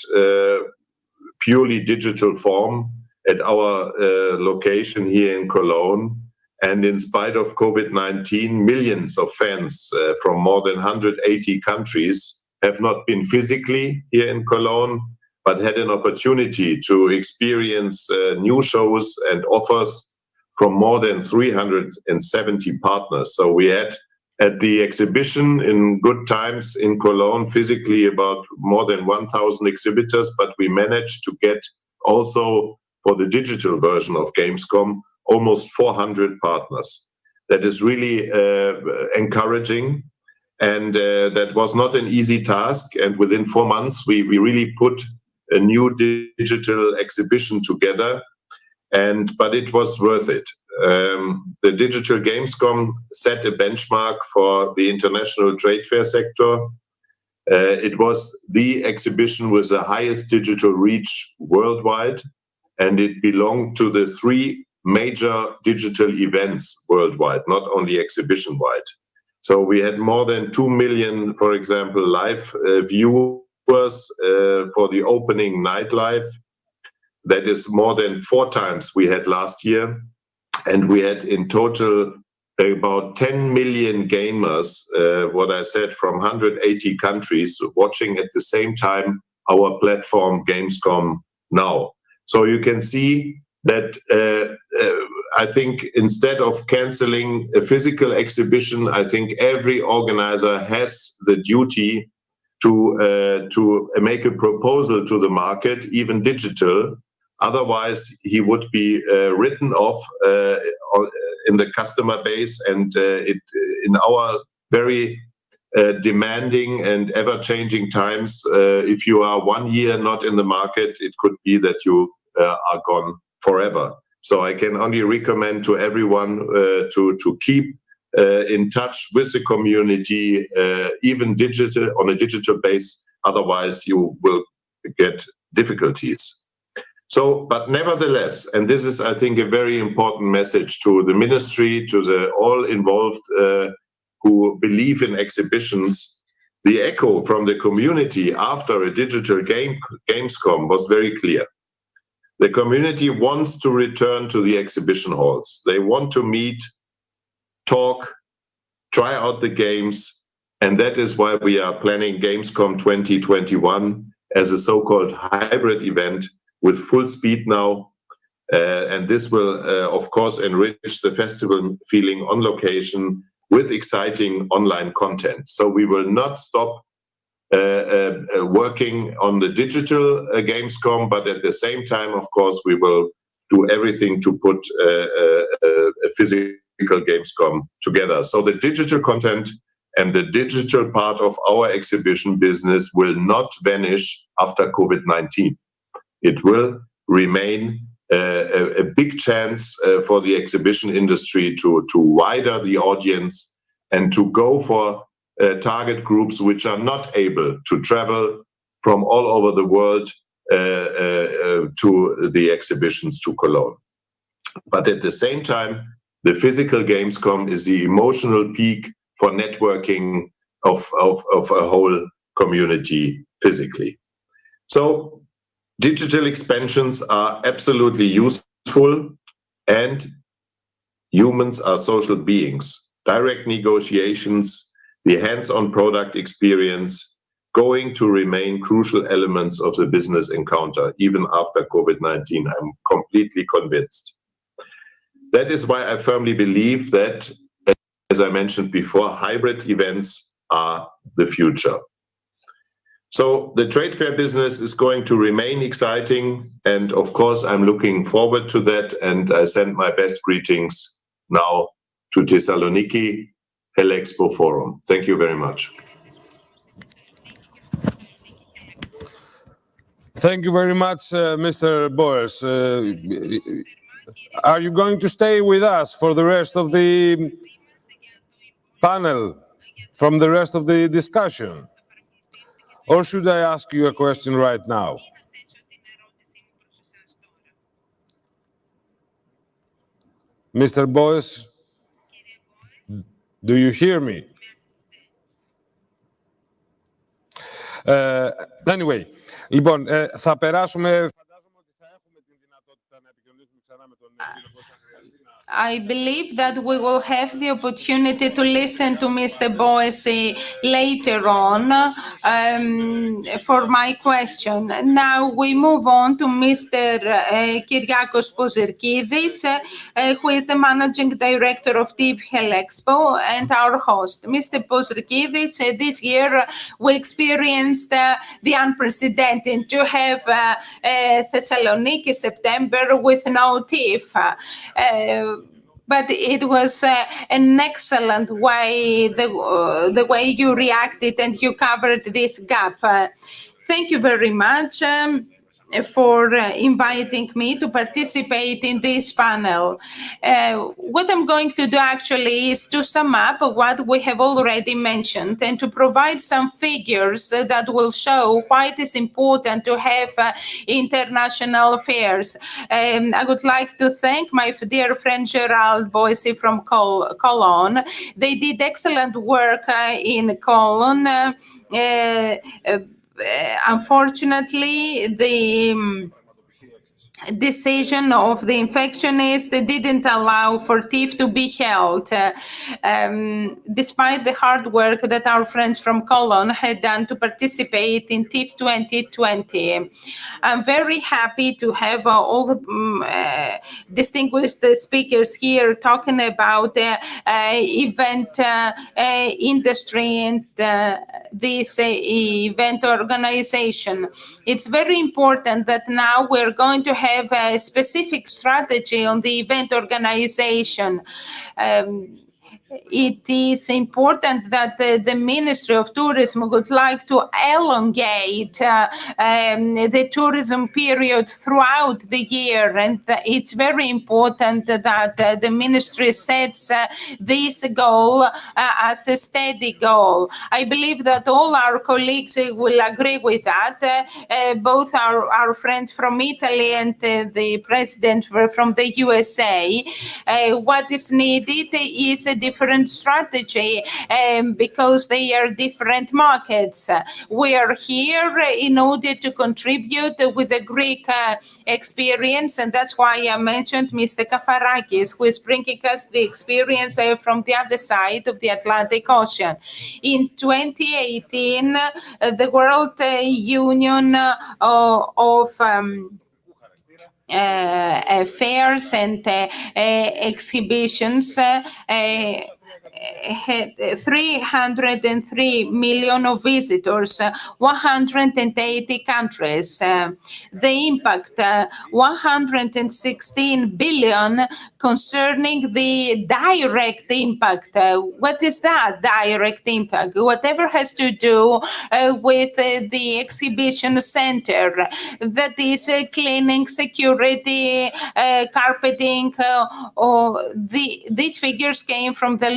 purely digital form at our location here in Cologne. And in spite of COVID-19, millions of fans from more than 180 countries have not been physically here in Cologne, but had an opportunity to experience new shows and offers from more than 370 partners. So we had at the exhibition in good times in Cologne physically about more than 1,000 exhibitors, but we managed to get also for the digital version of Gamescom almost 400 partners. That is really encouraging. And that was not an easy task. And within 4 months, we really put a new digital exhibition together. But it was worth it. The digital Gamescom set a benchmark for the international trade fair sector. It was the exhibition with the highest digital reach worldwide. and it belonged to the 3 major digital events worldwide, not only exhibition-wide. So we had more than 2 million, for example, live viewers for the opening night live. That is more than 4 times we had last year. And we had in total about 10 million gamers, what I said, from 180 countries watching at the same time our platform Gamescom Now. So you can see that I think instead of canceling a physical exhibition, I think every organizer has the duty to make a proposal to the market, even digital. Otherwise, he would be written off in the customer base, and in our very demanding and ever-changing times, if you are 1 year not in the market, it could be that you are gone forever. So I can only recommend to everyone to keep in touch with the community, even digital, on a digital base. Otherwise, you will get difficulties. So, but nevertheless, and this is, I think, a very important message to the ministry, to the all involved who believe in exhibitions, the echo from the community after a digital Gamescom was very clear. The community wants to return to the exhibition halls. They want to meet, talk, try out the games, and that is why we are planning Gamescom 2021 as a so-called hybrid event with full speed now. And this will, of course, enrich the festival feeling on location with exciting online content. So we will not stop working on the digital Gamescom, but at the same time, of course, we will do everything to put a physical Gamescom together. So the digital content and the digital part of our exhibition business will not vanish after COVID-19. It will remain a big chance for the exhibition industry to widen the audience and to go for target groups which are not able to travel from all over the world to the exhibitions to Cologne. But at the same time, the physical Gamescom is the emotional peak for networking of a whole community physically. So digital expansions are absolutely useful, and humans are social beings. Direct negotiations, the hands-on product experience, going to remain crucial elements of the business encounter, even after COVID-19. I'm completely convinced. That is why I firmly believe that, as I mentioned before, hybrid events are the future. So the trade fair business is going to remain exciting, and of course I'm looking forward to that, and I send my best greetings now to Thessaloniki Helexpo Forum. Thank you very much. Thank you very much, Mr. Boers. Are you going to stay with us for the rest of the panel, from the rest of the discussion? Or should I ask you a question right now? Mr. Boers, do you hear me? Anyway, λοιπόν, θα περάσουμε, φαντάζομαι ότι θα έχουμε την δυνατότητα να επικοινωνήσουμε ξανά με τον Επίτροπο. I believe that we will have the opportunity to listen to Mr. Boesi later on for my question. Now we move on to Mr. Kyriakos Pozerkidis, who is the Managing Director of ΔΕΘ-Helexpo and our host. Mr. Pozerkidis, this year we experienced the unprecedented to have Thessaloniki September with no TIFF. But it was an excellent way, the way you reacted and you covered this gap. Thank you very much. for inviting me to participate in this panel. What I'm going to do actually is to sum up what we have already mentioned and to provide some figures that will show why it is important to have international affairs. I would like to thank my dear friend Gerald Boise from Cologne. They did excellent work in Cologne. Unfortunately, the decision of the infectionist didn't allow for TIFF to be held, despite the hard work that our friends from Cologne had done to participate in TIFF 2020. I'm very happy to have all the distinguished speakers here talking about event industry and this event organization. It's very important that now we're going to have a specific strategy on the event organization. It is important that the Ministry of Tourism would like to elongate the tourism period throughout the year, and it's very important that the ministry sets this goal as a steady goal. I believe that all our colleagues will agree with that, both our friends from Italy and the president from the USA. What is needed is a different strategy because they are different markets. We are here in order to contribute with the Greek experience, and that's why I mentioned Mr. Kafarakis, who is bringing us the experience from the other side of the Atlantic Ocean. In 2018, the World Union of fairs and exhibitions had 303 million of visitors, 180 countries. The impact, 116 billion concerning the direct impact. What is that direct impact? Whatever has to do with the exhibition center, that is cleaning, security, carpeting. These figures came from the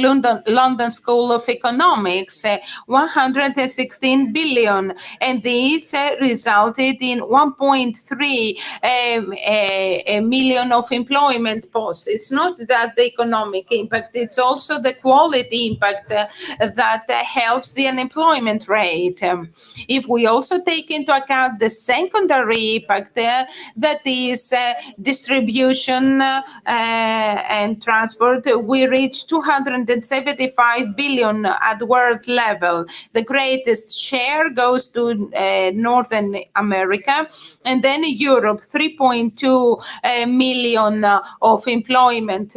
London School of Economics, 116 billion, and this resulted in 1.3 million of employment posts. It's not that the economic impact, it's also the quality impact that helps the unemployment rate. If we also take into account the secondary impact, that is distribution and transport, we reach 275 billion at world level. The greatest share goes to Northern America, and then Europe, 3.2 million of employment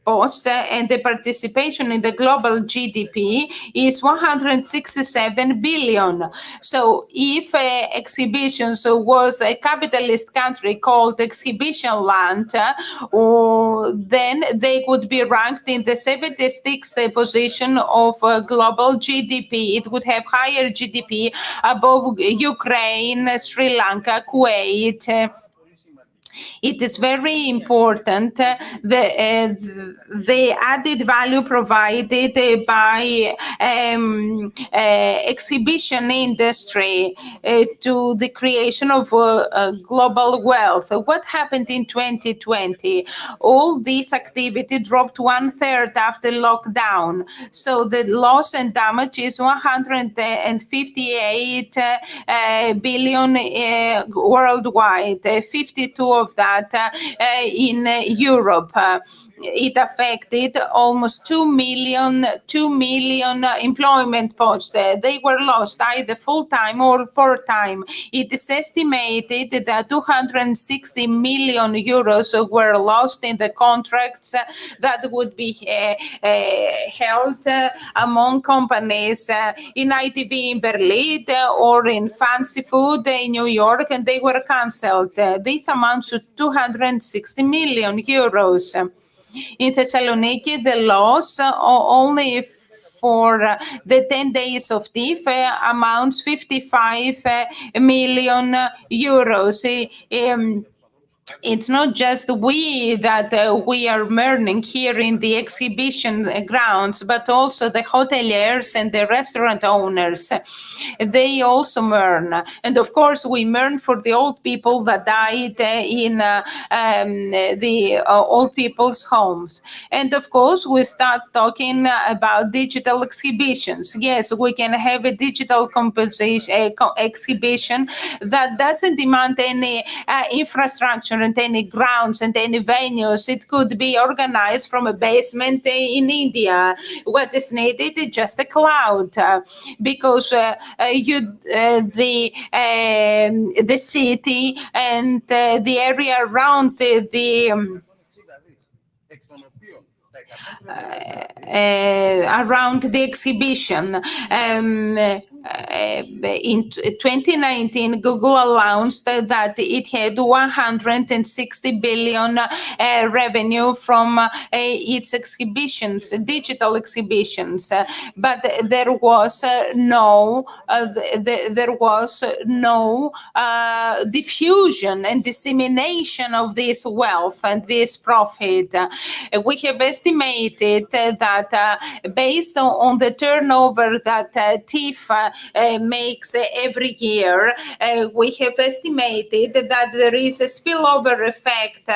posts, and the participation in the global GDP is 167 billion. So if exhibitions was a capitalist country called exhibition land, then they would be ranked in the 76th position of global GDP. It would have higher GDP above Ukraine, Sri Lanka, Kuwait. It is very important the added value provided by exhibition industry to the creation of global wealth. What happened in 2020? All this activity dropped 1/3 after lockdown. So the loss and damage is 158 billion worldwide, 52 of that in Europe. It affected almost 2 million employment posts. They were lost either full-time or part-time. It is estimated that 260 million euros were lost in the contracts that would be held among companies in ITV in Berlin or in fancy food in New York, and they were cancelled. This amounts to 260 million euros. In Thessaloniki, the loss only for the 10 days of TIF amounts 55 million euros. It's not just we that we are earning here in the exhibition grounds, but also the hoteliers and the restaurant owners. They also earn. And of course, we earn for the old people that died in the old people's homes. And of course, we start talking about digital exhibitions. Yes, we can have a digital exhibition that doesn't demand any infrastructure and any grounds and any venues. It could be organized from a basement in India. What is needed is just a cloud, because the city and the area around around the exhibition. In 2019, Google announced that it had 160 billion revenue from its exhibitions, digital exhibitions, but there was no diffusion and dissemination of this wealth and this profit. We have estimated that based on the turnover that TIF makes every year, we have estimated that there is a spillover effect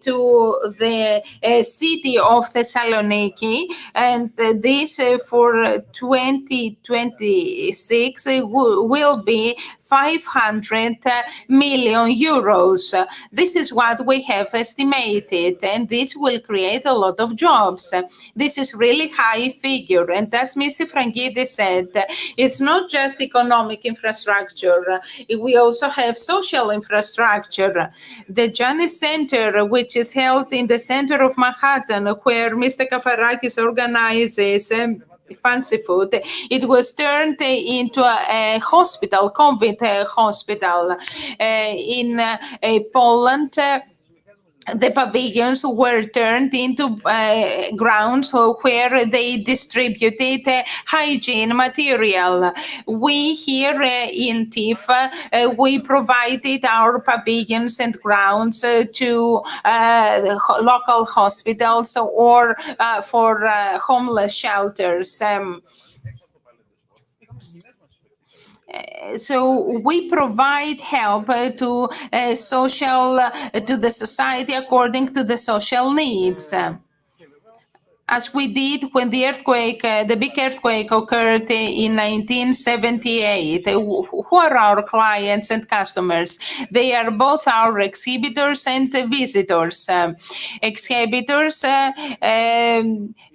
to the city of Thessaloniki, and this for 2026 will be 500 million euros. This is what we have estimated, and this will create a lot of jobs. This is really high figure, and as Mr. Frangidis said, it's not just economic infrastructure. We also have social infrastructure. The Janis Center, which is held in the center of Manhattan, where Mr. Kafarakis organizes fancy food, it was turned into a hospital, COVID hospital. In Poland, the pavilions were turned into grounds where they distributed hygiene material. We here in TIF, we provided our pavilions and grounds to local hospitals or for homeless shelters. So we provide help to the society according to the social needs, as we did when the earthquake, the big earthquake occurred in 1978. Who are our clients and customers? They are both our exhibitors and visitors. Exhibitors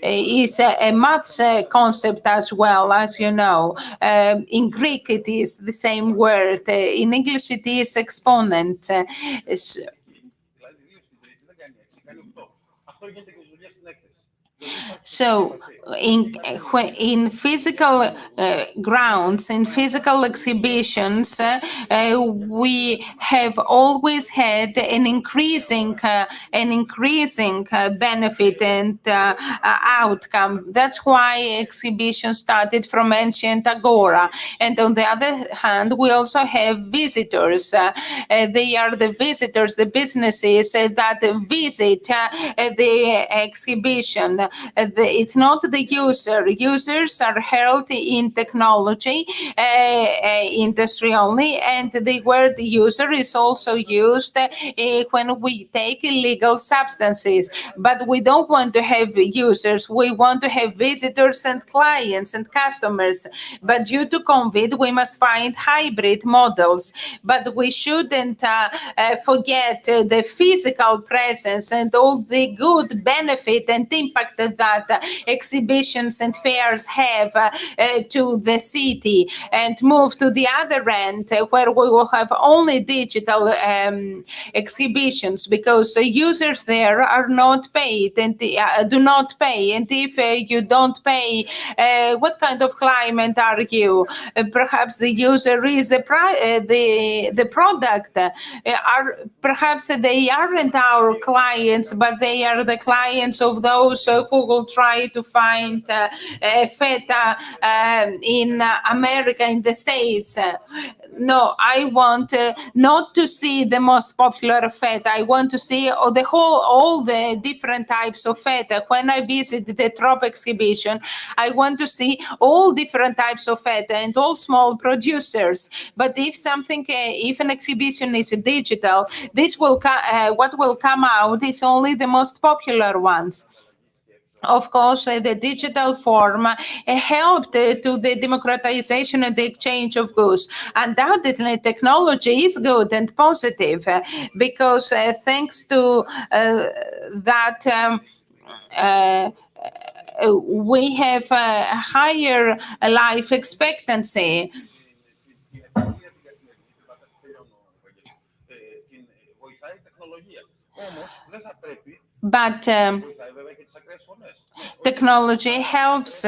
is a math concept as well, as you know. In Greek, it is the same word. In English, it is exponent. So in physical grounds, in physical exhibitions, we have always had an increasing benefit and outcome. That's why exhibitions started from ancient agora. And on the other hand, we also have visitors. They are the visitors, the businesses that visit the exhibition. It's not the user. Users are held in technology industry only, and the word user is also used when we take illegal substances. But we don't want to have users. We want to have visitors and clients and customers. But due to COVID, we must find hybrid models. But we shouldn't forget the physical presence and all the good benefit and impact that exhibitions and fairs have to the city, and move to the other end where we will have only digital exhibitions, because users there are not paid and do not pay. And if you don't pay, what kind of client are you? Perhaps the user is the product. Perhaps they aren't our clients, but they are the clients of those who will try to find feta in America, in the States. No, I want not to see the most popular feta. I want to see all the different types of feta. When I visit the Trop exhibition, I want to see all different types of feta and all small producers. But if an exhibition is digital, this will what will come out is only the most popular ones. Of course, the digital form helped to the democratization and the exchange of goods. Undoubtedly, technology is good and positive because thanks to that, we have a higher life expectancy. But technology helps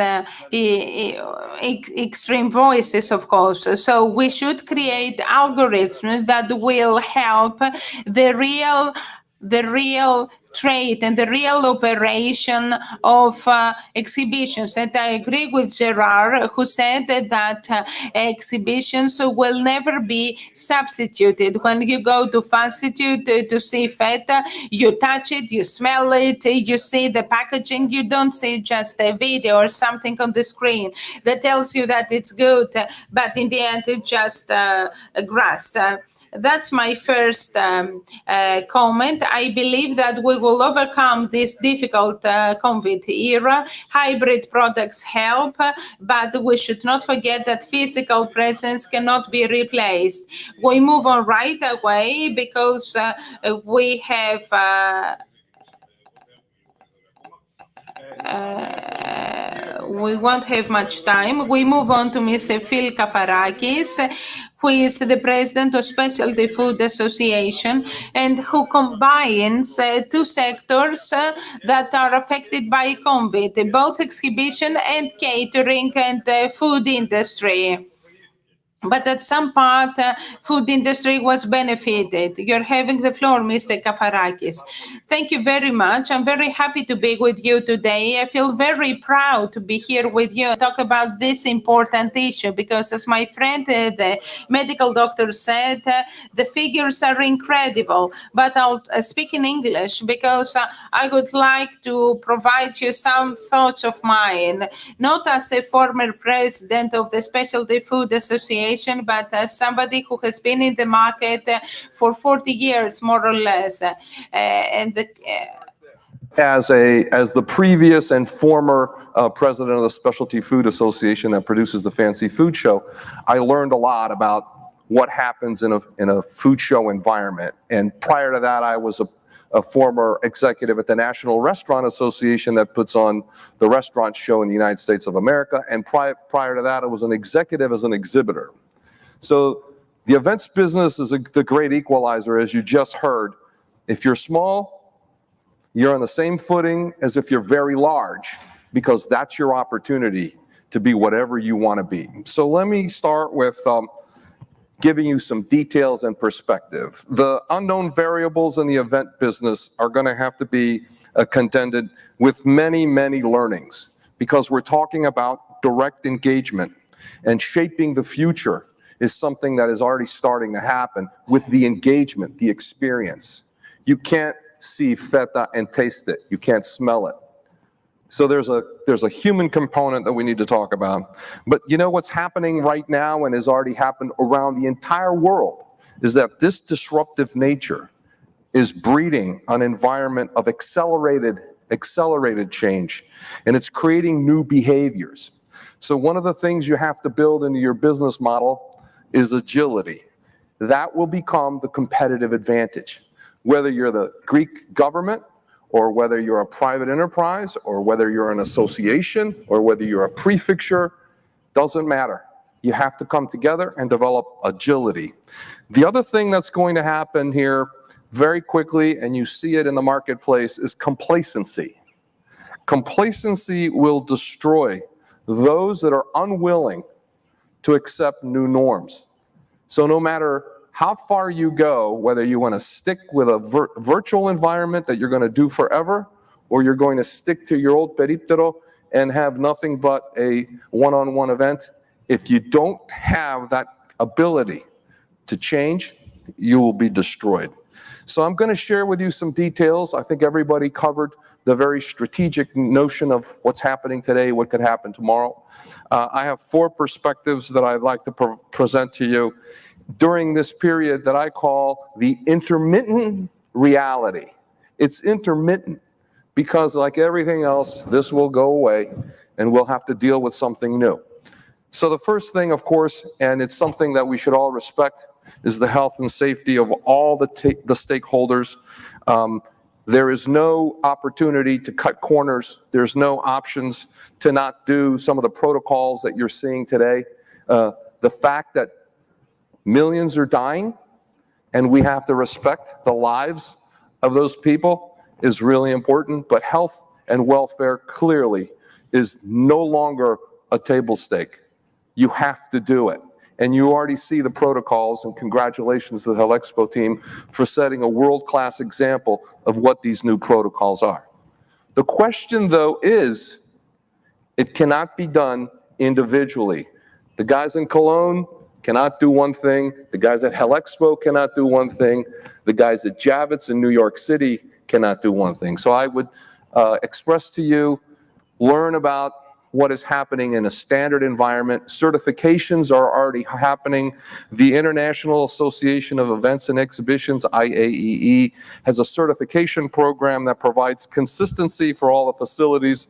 extreme voices, of course. So we should create algorithms that will help the real trade and the real operation of exhibitions. And I agree with Gerard, who said that exhibitions will never be substituted. When you go to Institute to see feta, you touch it, you smell it, you see the packaging, you don't see just a video or something on the screen that tells you that it's good, but in the end it's just grass. That's my first comment. I believe that we will overcome this difficult COVID era. Hybrid products help, but we should not forget that physical presence cannot be replaced. We move on right away because we have we won't have much time. We move on to Mr. Phil Kafarakis, who is the president of Specialty Food Association and who combines two sectors that are affected by COVID, both exhibition and catering and the food industry. But at some part, food industry was benefited. You're having the floor, Mr. Kafarakis. Thank you very much. I'm very happy to be with you today. I feel very proud to be here with you and talk about this important issue because, as my friend, the medical doctor said, the figures are incredible. But I'll speak in English because I would like to provide you some thoughts of mine, not as a former president of the Specialty Food Association, but as somebody who has been in the market for 40 years, more or less. As the previous and former president of the Specialty Food Association that produces the Fancy Food Show, I learned a lot about what happens in a food show environment. And prior to that, I was a former executive at the National Restaurant Association that puts on the restaurant show in the United States of America. And prior to that, I was an executive as an exhibitor. So the events business is the great equalizer, as you just heard. If you're small, you're on the same footing as if you're very large, because that's your opportunity to be whatever you want to be. So let me start with giving you some details and perspective. The unknown variables in the event business are going to have to be contended with many, many learnings, because we're talking about direct engagement, and shaping the future is something that is already starting to happen with the engagement, the experience. You can't see feta and taste it. You can't smell it. So there's a human component that we need to talk about. But you know what's happening right now and has already happened around the entire world is that this disruptive nature is breeding an environment of accelerated change, and it's creating new behaviors. So one of the things you have to build into your business model is agility. That will become the competitive advantage. Whether you're the Greek government, or whether you're a private enterprise, or whether you're an association, or whether you're a prefecture, doesn't matter. You have to come together and develop agility. The other thing that's going to happen here very quickly, and you see it in the marketplace, is complacency. Complacency will destroy those that are unwilling to accept new norms. So no matter how far you go, whether you want to stick with a virtual environment that you're going to do forever, or you're going to stick to your old periptero and have nothing but a one-on-one event. If you don't have that ability to change, you will be destroyed. So I'm going to share with you some details. I think everybody covered the very strategic notion of what's happening today, what could happen tomorrow. I have 4 perspectives that I'd like to present to you during this period that I call the intermittent reality. It's intermittent because, like everything else, this will go away and we'll have to deal with something new. So the first thing, of course, and it's something that we should all respect, is the health and safety of all the stakeholders. There is no opportunity to cut corners. There's no options to not do some of the protocols that you're seeing today. The fact that millions are dying and we have to respect the lives of those people is really important, but health and welfare clearly is no longer a table stake. You have to do it. And you already see the protocols, and congratulations to the Helexpo team for setting a world-class example of what these new protocols are. The question, though, is it cannot be done individually. The guys in Cologne cannot do one thing. The guys at Helexpo cannot do one thing. The guys at Javits in New York City cannot do one thing. So I would express to you, learn about what is happening in a standard environment. Certifications are already happening. The International Association of Events and Exhibitions, IAEE, has a certification program that provides consistency for all the facilities.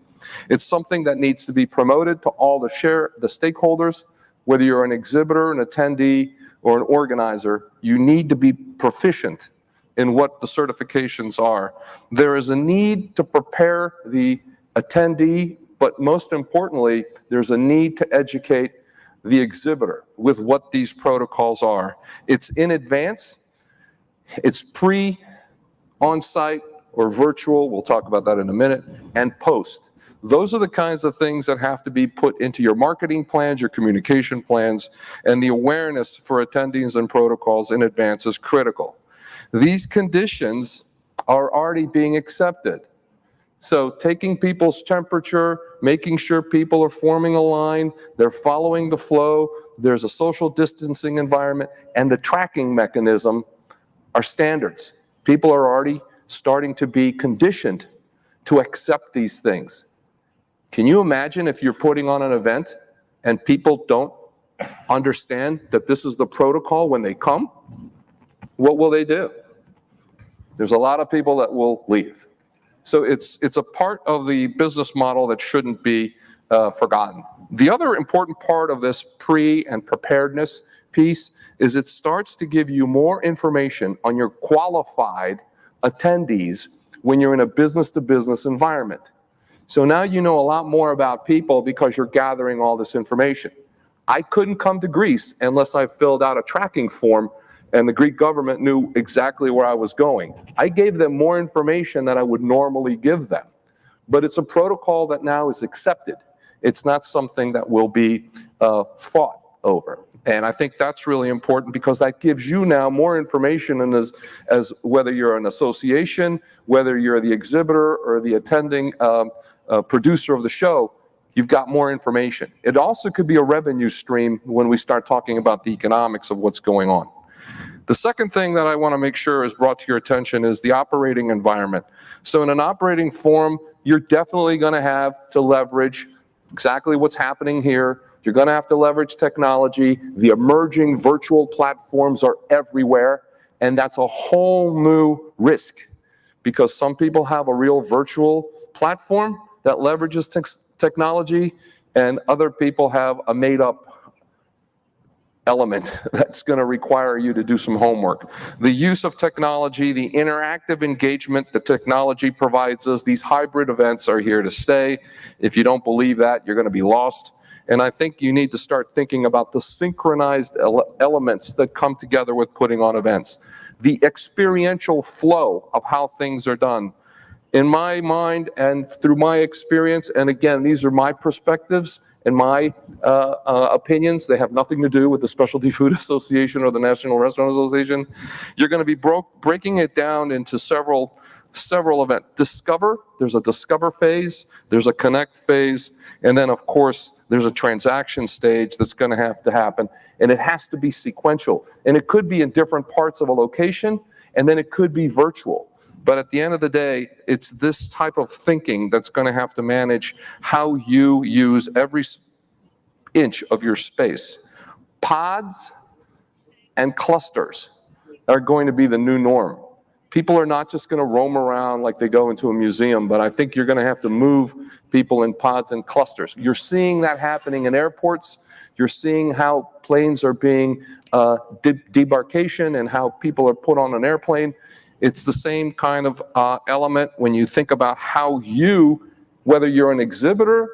It's something that needs to be promoted to all the stakeholders, whether you're an exhibitor, an attendee, or an organizer. You need to be proficient in what the certifications are. There is a need to prepare the attendee, but most importantly, there's a need to educate the exhibitor with what these protocols are. It's in advance, it's pre, on-site, or virtual, we'll talk about that in a minute, and post. Those are the kinds of things that have to be put into your marketing plans, your communication plans, and the awareness for attendees and protocols in advance is critical. These conditions are already being accepted. So taking people's temperature, making sure people are forming a line, they're following the flow, there's a social distancing environment, and the tracking mechanism are standards. People are already starting to be conditioned to accept these things. Can you imagine if you're putting on an event and people don't understand that this is the protocol when they come? What will they do? There's a lot of people that will leave. So it's a part of the business model that shouldn't be forgotten. The other important part of this pre and preparedness piece is it starts to give you more information on your qualified attendees when you're in a business-to-business environment. So now you know a lot more about people because you're gathering all this information. I couldn't come to Greece unless I filled out a tracking form and the Greek government knew exactly where I was going. I gave them more information than I would normally give them. But it's a protocol that now is accepted. It's not something that will be fought over. And I think that's really important because that gives you now more information, and as whether you're an association, whether you're the exhibitor or the attending producer of the show, you've got more information. It also could be a revenue stream when we start talking about the economics of what's going on. The second thing that I want to make sure is brought to your attention is the operating environment. So in an operating forum, you're definitely going to have to leverage exactly what's happening here. You're going to have to leverage technology. The emerging virtual platforms are everywhere, and that's a whole new risk because some people have a real virtual platform that leverages technology, and other people have a made-up element that's going to require you to do some homework. The use of technology, the interactive engagement that technology provides us, these hybrid events are here to stay. If you don't believe that, you're going to be lost. And I think you need to start thinking about the synchronized elements that come together with putting on events. The experiential flow of how things are done. In my mind and through my experience, and again, these are my perspectives and my opinions, they have nothing to do with the Specialty Food Association or the National Restaurant Association. You're going to be breaking it down into several several events. Discover, there's a discover phase, there's a connect phase, and then, of course, there's a transaction stage that's going to have to happen, and it has to be sequential. And it could be in different parts of a location, and then it could be virtual. But at the end of the day, it's this type of thinking that's going to have to manage how you use every inch of your space. Pods and clusters are going to be the new norm. People are not just going to roam around like they go into a museum, but I think you're going to have to move people in pods and clusters. You're seeing that happening in airports. You're seeing how planes are being debarkation and how people are put on an airplane. It's the same kind of element when you think about how you, whether you're an exhibitor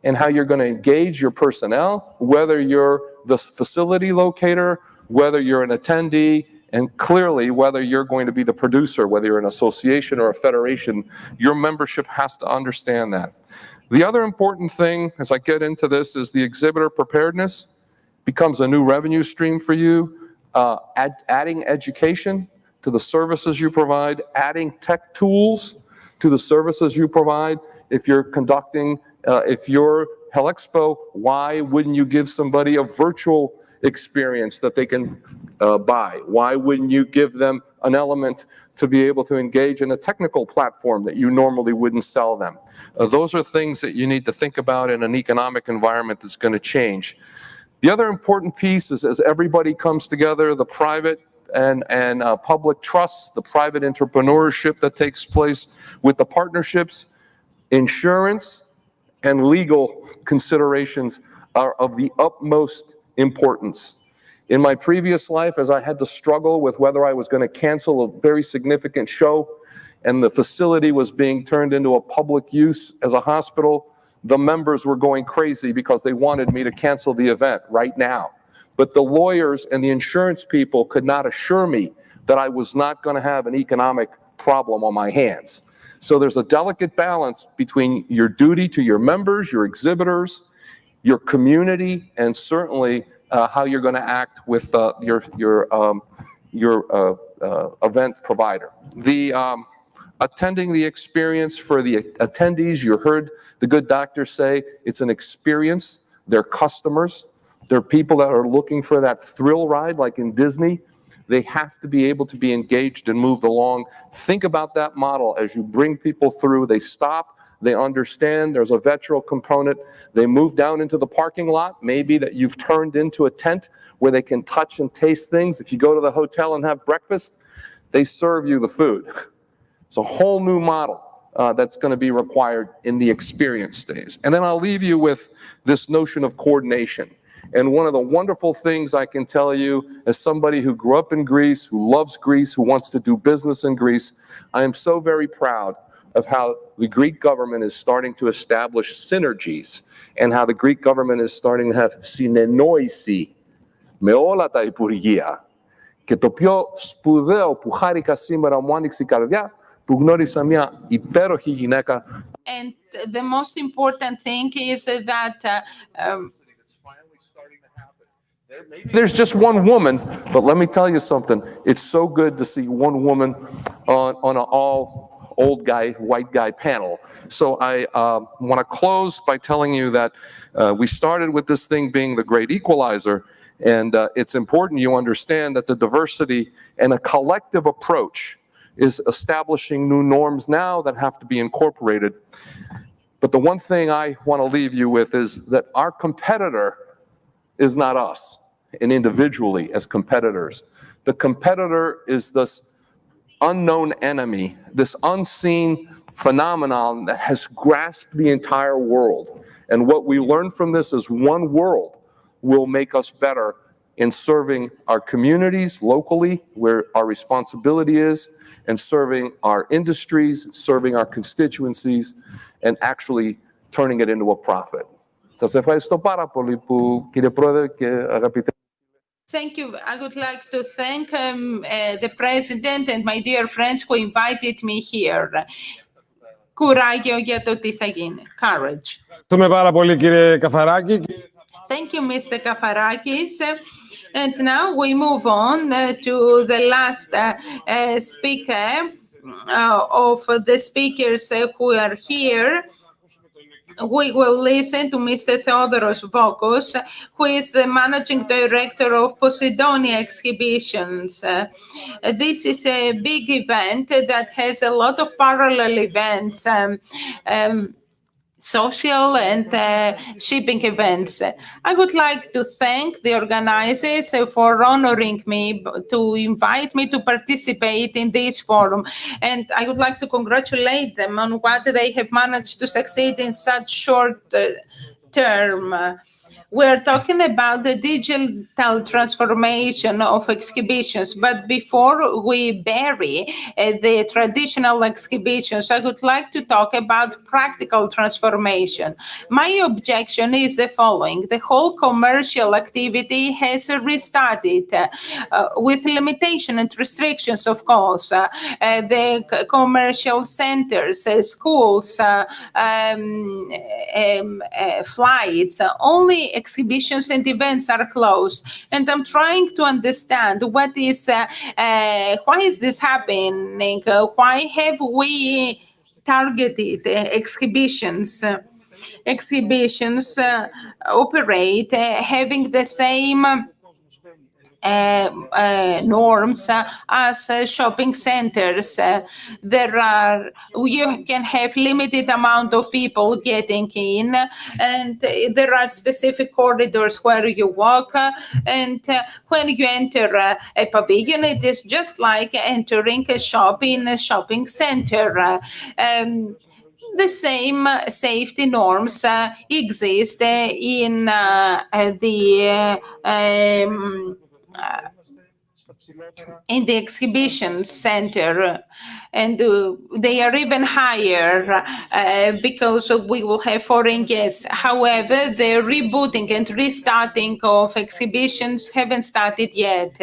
and how you're going to engage your personnel, whether you're the facility locator, whether you're an attendee, and clearly whether you're going to be the producer, whether you're an association or a federation, your membership has to understand that. The other important thing as I get into this is the exhibitor preparedness becomes a new revenue stream for you, adding education to the services you provide, adding tech tools to the services you provide. If you're conducting, if you're Helexpo, why wouldn't you give somebody a virtual experience that they can buy? Why wouldn't you give them an element to be able to engage in a technical platform that you normally wouldn't sell them? Those are things that you need to think about in an economic environment that's going to change. The other important piece is as everybody comes together, the private and public trusts, the private entrepreneurship that takes place with the partnerships, insurance and legal considerations are of the utmost importance. In my previous life, as I had to struggle with whether I was going to cancel a very significant show and the facility was being turned into a public use as a hospital, the members were going crazy because they wanted me to cancel the event right now. But the lawyers and the insurance people could not assure me that I was not going to have an economic problem on my hands. So there's a delicate balance between your duty to your members, your exhibitors, your community, and certainly how you're going to act with your event provider. Attending the experience for the attendees, you heard the good doctor say it's an experience. They're customers. They're people that are looking for that thrill ride like in Disney. They have to be able to be engaged and moved along. Think about that model as you bring people through. They stop. They understand there's a virtual component. They move down into the parking lot, maybe that you've turned into a tent where they can touch and taste things. If you go to the hotel and have breakfast, they serve you the food. It's a whole new model that's going to be required in the experience days. And then I'll leave you with this notion of coordination. And one of the wonderful things I can tell you as somebody who grew up in Greece, who loves Greece, who wants to do business in Greece, I am so very proud of how the Greek government is starting to establish synergies and how the Greek government is starting to have συνεννόηση με όλα τα υπουργεία. Και το πιο σπουδαίο που χάρηκα σήμερα μου άνοιξε η καρδιά που γνώρισα μια υπέροχη γυναίκα. And the most important thing is that there's just one woman, but let me tell you something. It's so good to see one woman on an all old guy, white guy panel. So I want to close by telling you that we started with this thing being the great equalizer, and it's important you understand that the diversity and a collective approach is establishing new norms now that have to be incorporated. But the one thing I want to leave you with is that our competitor is not us, and individually as competitors. The competitor is this unknown enemy, this unseen phenomenon that has grasped the entire world. And what we learn from this is one world will make us better in serving our communities locally, where our responsibility is, and serving our industries, serving our constituencies, and actually turning it into a profit. Σας ευχαριστώ πάρα πολύ που, κύριε Πρόεδρε και αγαπητέ. Thank you. I would like to thank the President and my dear friends who invited me here. Κουράγιο για το τι θα γίνει. Courage. Ευχαριστούμε πάρα πολύ, κύριε Καφαράκη. Thank you, Mr. Kafarakis. And now we move on to the last speaker, of the speakers who are here, we will listen to Mr. Theodoros Vokos, who is the managing director of Posidonia Exhibitions. This is a big event that has a lot of parallel events, social and shipping events. I would like to thank the organizers for honoring me, to invite me to participate in this forum. And I would like to congratulate them on what they have managed to succeed in such short term. We're talking about the digital transformation of exhibitions, but before we bury the traditional exhibitions, I would like to talk about practical transformation. My objection is the following. The whole commercial activity has restarted with limitation and restrictions, of course. The commercial centers, schools, flights, only exhibitions and events are closed. And I'm trying to understand what is, why is this happening? Why have we targeted exhibitions? Exhibitions operate having the same norms as shopping centers. You can have limited amount of people getting in, and there are specific corridors where you walk, and when you enter a pavilion, it is just like entering a shop in a shopping center. The same safety norms exist in the exhibition center, and they are even higher because we will have foreign guests. However, the rebooting and restarting of exhibitions haven't started yet.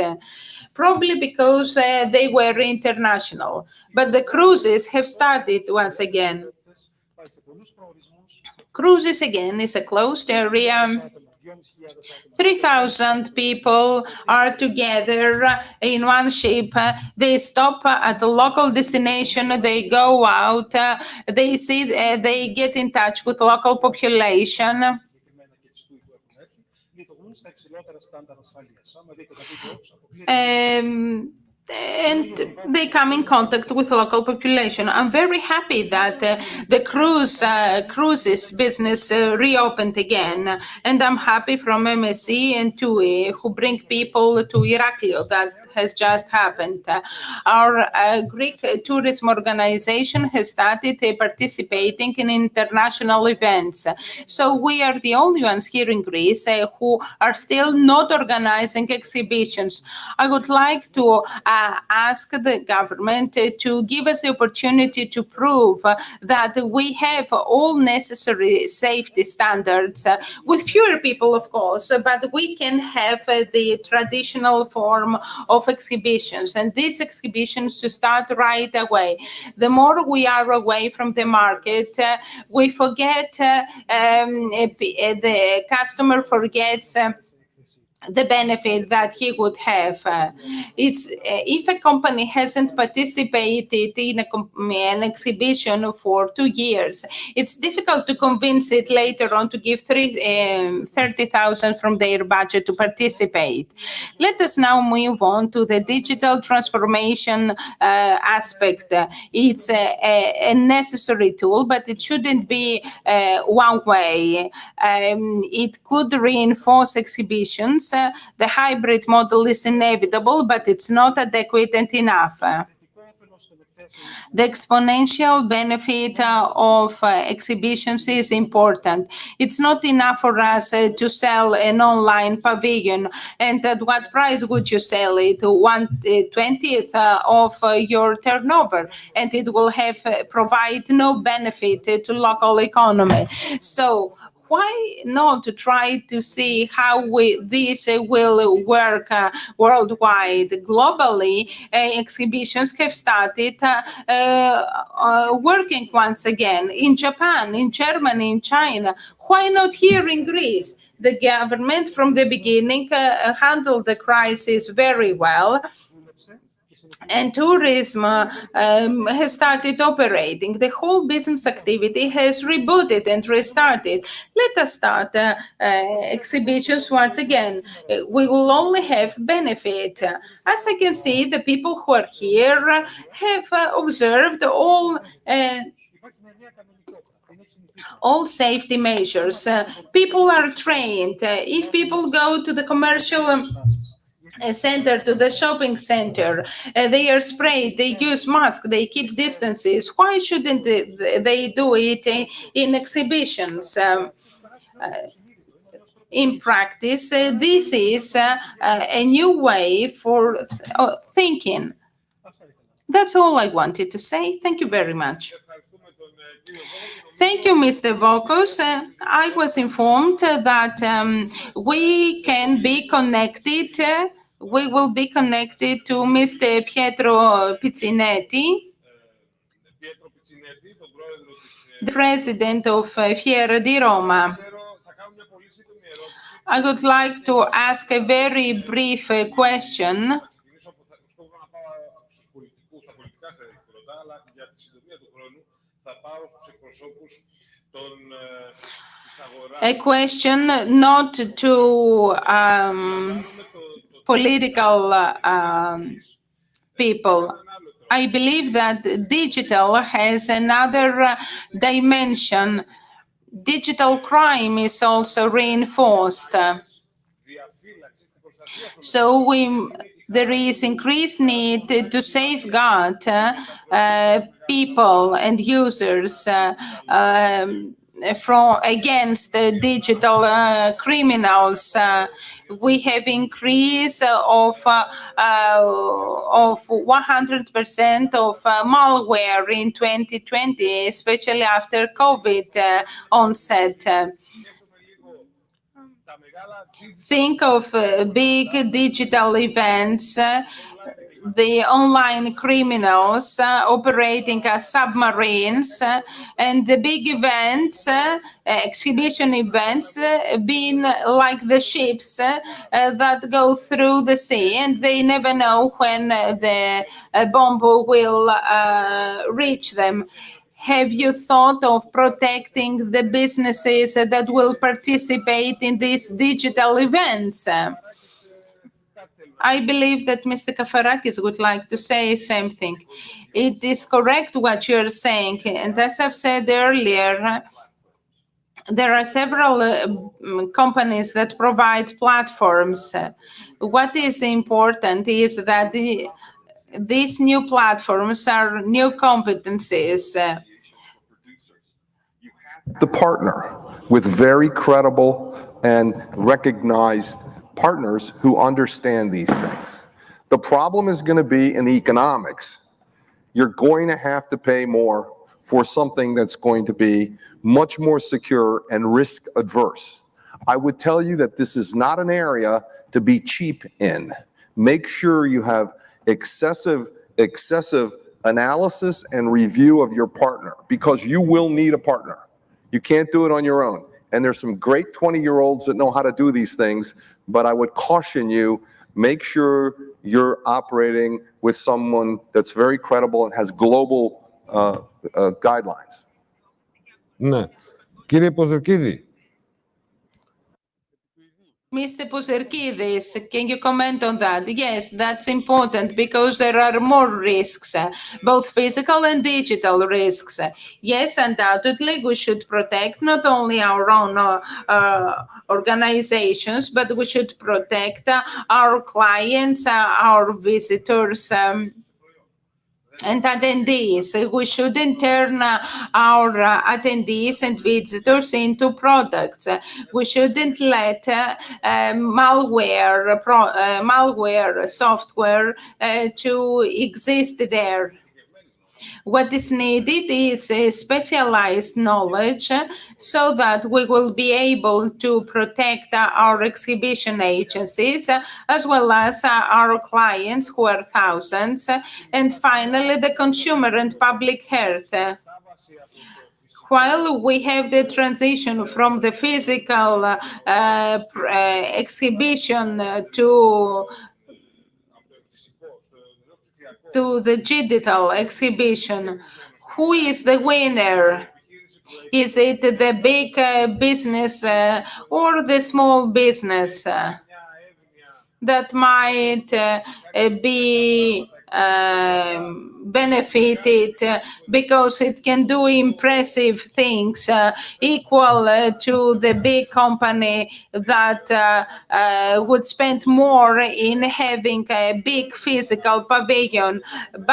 Probably because they were international, but the cruises have started once again. Cruises again is a closed area. 3,000 people are together in one ship. They stop at the local destination. They go out. They see. They get in touch with local population. And they come in contact with local population. I'm very happy that the cruises business reopened again, and I'm happy from MSC and TUI who bring people to Iraklio. That has just happened. Our Greek tourism organization has started participating in international events. So we are the only ones here in Greece who are still not organizing exhibitions. I would like to ask the government to give us the opportunity to prove that we have all necessary safety standards with fewer people, of course, but we can have the traditional form of exhibitions, and these exhibitions to start right away. The more we are away from the market, we forget, the customer forgets the benefit that he would have. If a company hasn't participated in an exhibition for 2 years, it's difficult to convince it later on to give 30,000 from their budget to participate. Let us now move on to the digital transformation aspect. It's a necessary tool, but it shouldn't be one way. It could reinforce exhibitions. The hybrid model is inevitable, but it's not adequate and enough. The exponential benefit of exhibitions is important. It's not enough for us to sell an online pavilion. And at what price would you sell it? 1/20th of your turnover, and it will provide no benefit to local economy. So why not try to see how this will work worldwide? Globally, exhibitions have started working once again in Japan, in Germany, in China. Why not here in Greece? The government from the beginning handled the crisis very well. and tourism has started operating. The whole business activity has rebooted and restarted. Let us start exhibitions once again. We will only have benefit. As I can see, the people who are here have observed all safety measures. People are trained. If people go to the commercial center, to the shopping center, they are sprayed, they use masks, they keep distances. Why shouldn't they do it in exhibitions? In practice, this is a new way for thinking. That's all I wanted to say. Thank you very much. Thank you, Mr. Vokos. I was informed that we can be connected. We will be connected to Mr. Pietro Pizzinetti, the president of Fiera di Roma. I would like to ask a very brief question. A question not to political people. I believe that digital has another dimension. Digital crime is also reinforced. So there is increased need to safeguard people and users against digital criminals. We have increase of 100% of malware in 2020, especially after COVID onset. Think of big digital events, the online criminals operating as submarines, and the big events, exhibition events, being like the ships that go through the sea, and they never know when the bomb will reach them. Have you thought of protecting the businesses that will participate in these digital events? I believe that Mr. Kafarakis would like to say something. It is correct what you're saying. And as I've said earlier, there are several companies that provide platforms. What is important is that these new platforms are new competencies. The partner with very credible and recognized partners who understand these things. The problem is going to be in the economics. You're going to have to pay more for something that's going to be much more secure and risk adverse. I would tell you that this is not an area to be cheap in. Make sure you have excessive analysis and review of your partner, because you will need a partner. You can't do it on your own. And there's some great 20-year-olds that know how to do these things, but I would caution you, make sure you're operating with someone that's very credible and has global guidelines. Ναι. Κύριε Ποζερκίδη. Mr. Pouzerkidis, can you comment on that? Yes, that's important because there are more risks, both physical and digital risks. Yes, undoubtedly, we should protect not only our own organizations, but we should protect our clients, our visitors, and attendees. We shouldn't turn our attendees and visitors into products. We shouldn't let malware software to exist there. What is needed is specialized knowledge so that we will be able to protect our exhibition agencies as well as our clients, who are thousands, and finally the consumer and public health. While we have the transition from the physical exhibition to to the digital exhibition. Who is the winner? Is it the big business or the small business that might be benefited because it can do impressive things equal to the big company that would spend more in having a big physical pavilion?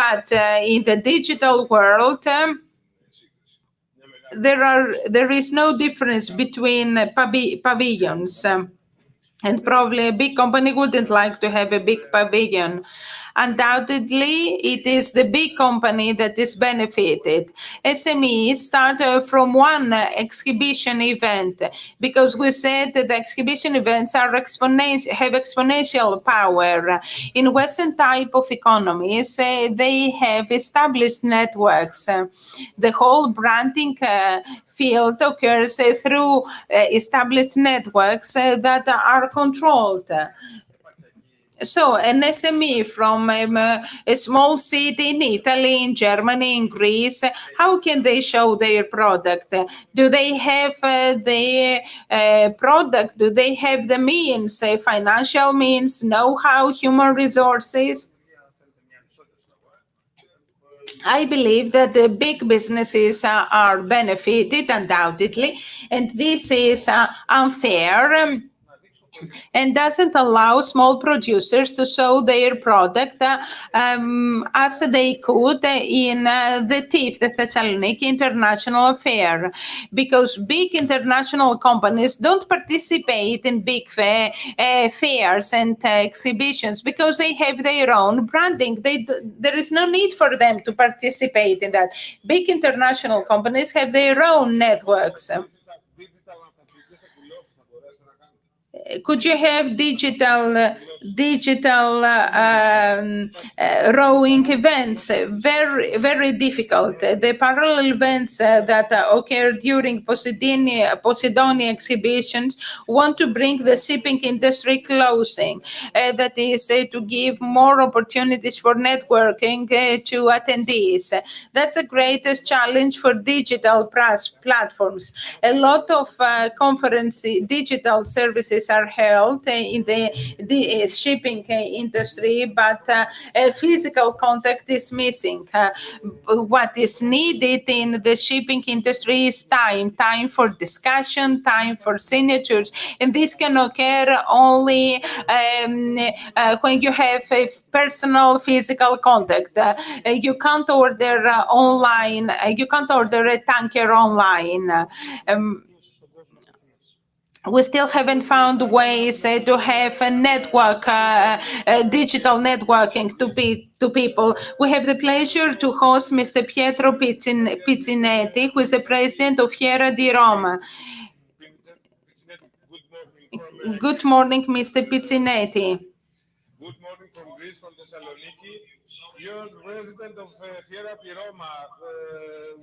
But in the digital world, there is no difference between pavilions. And probably a big company wouldn't like to have a big pavilion. Undoubtedly, it is the big company that is benefited. SMEs start from one exhibition event, because we said that the exhibition events are have exponential power. In Western type of economies, they have established networks. The whole branding field occurs through established networks that are controlled. So an SME from a small city in Italy, in Germany, in Greece, how can they show their product? Do they have the product? Do they have the means, financial means, know-how, human resources? I believe that the big businesses are benefited, undoubtedly, and this is unfair and doesn't allow small producers to show their product as they could in the TIFF, the Thessaloniki International Fair, because big international companies don't participate in big fairs and exhibitions because they have their own branding. There is no need for them to participate in that. Big international companies have their own networks. Could you have digital rowing events? Very, very difficult. The parallel events that occur during Posidonia exhibitions want to bring the shipping industry closing. That is to give more opportunities for networking to attendees. That's the greatest challenge for digital platforms. A lot of digital services are held in the shipping industry, but physical contact is missing. What is needed in the shipping industry is time for discussion, time for signatures, and this can occur only when you have a personal physical contact. You can't order online. You can't order a tanker online. We still haven't found ways to have a network, digital networking to people. We have the pleasure to host Mr. Pietro Pizzinetti, who is the president of Fiera di Roma. Good morning, Mr. Pizzinetti. Good morning from Greece, from Thessaloniki. You're the president of Fiera di Roma,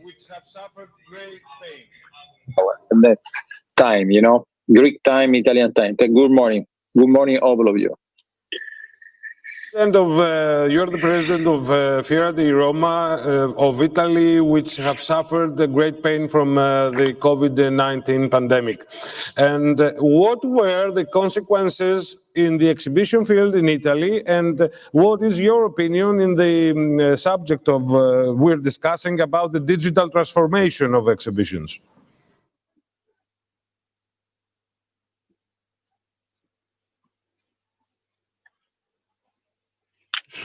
which have suffered great pain. That time, Greek time, Italian time. Good morning. Good morning, all of you. You're the president of Fiera di Roma of Italy, which have suffered a great pain from the COVID-19 pandemic. And what were the consequences in the exhibition field in Italy? And what is your opinion in the subject of we're discussing about the digital transformation of exhibitions?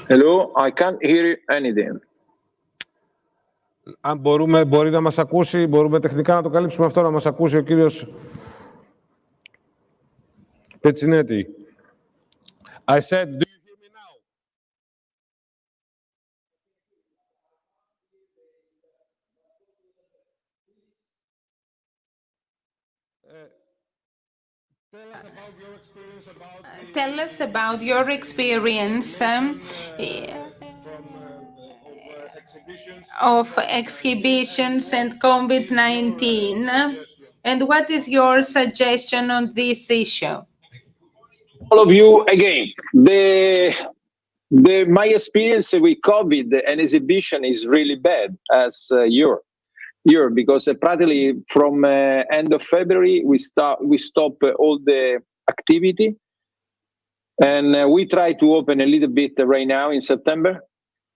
Hello, I can't hear anything. Αν μπορεί να μας ακούσει, μπορούμε τεχνικά να το καλύψουμε αυτό, να μας ακούσει ο κύριος Πετσινέτη. I said, do you hear me now? Tell us about your experience of exhibitions and COVID-19, and what is your suggestion on this issue? All of you, again, the My experience with COVID and exhibition is really bad as your because practically from end of February we stop all the activity, and we try to open a little bit right now in September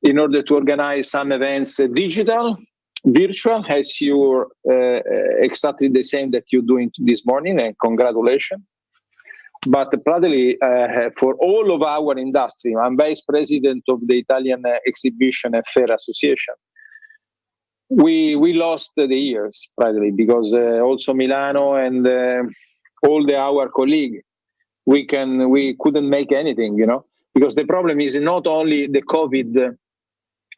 in order to organize some events digital, virtual, as you're exactly the same that you're doing this morning, and congratulations. But practically for all of our industry, I'm vice president of the Italian Exhibition and Fair Association. We lost the years practically because also Milano and all our colleagues, we couldn't make anything, because the problem is not only the COVID,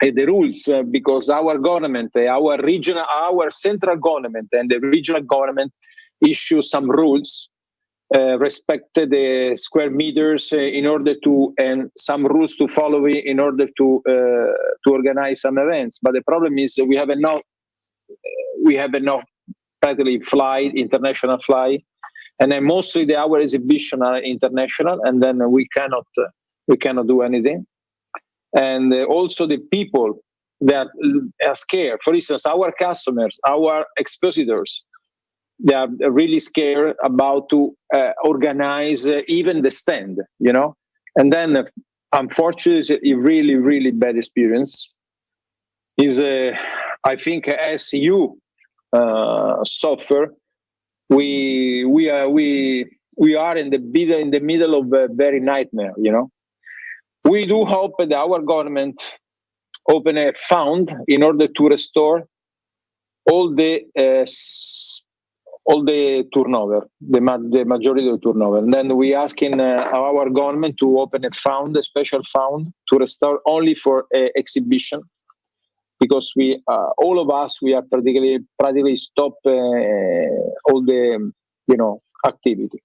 the rules, because our government, our central government and the regional government issue some rules. Respect the square meters in order to, and some rules to follow in order to organize some events. But the problem is we have enough practically international flight, and then mostly our exhibition are international, and then we cannot do anything. And also the people that are scared. For instance, our customers, our expositors, they are really scared about to organize even the stand, And then, unfortunately, it's a really, really bad experience. I think as you suffer, we are in the middle of a very nightmare, We do hope that our government open a fund in order to restore all the turnover, the majority of the turnover. And then we asking our government to open a special fund to restore only for exhibition, because all of us, we are practically stop all the, activity.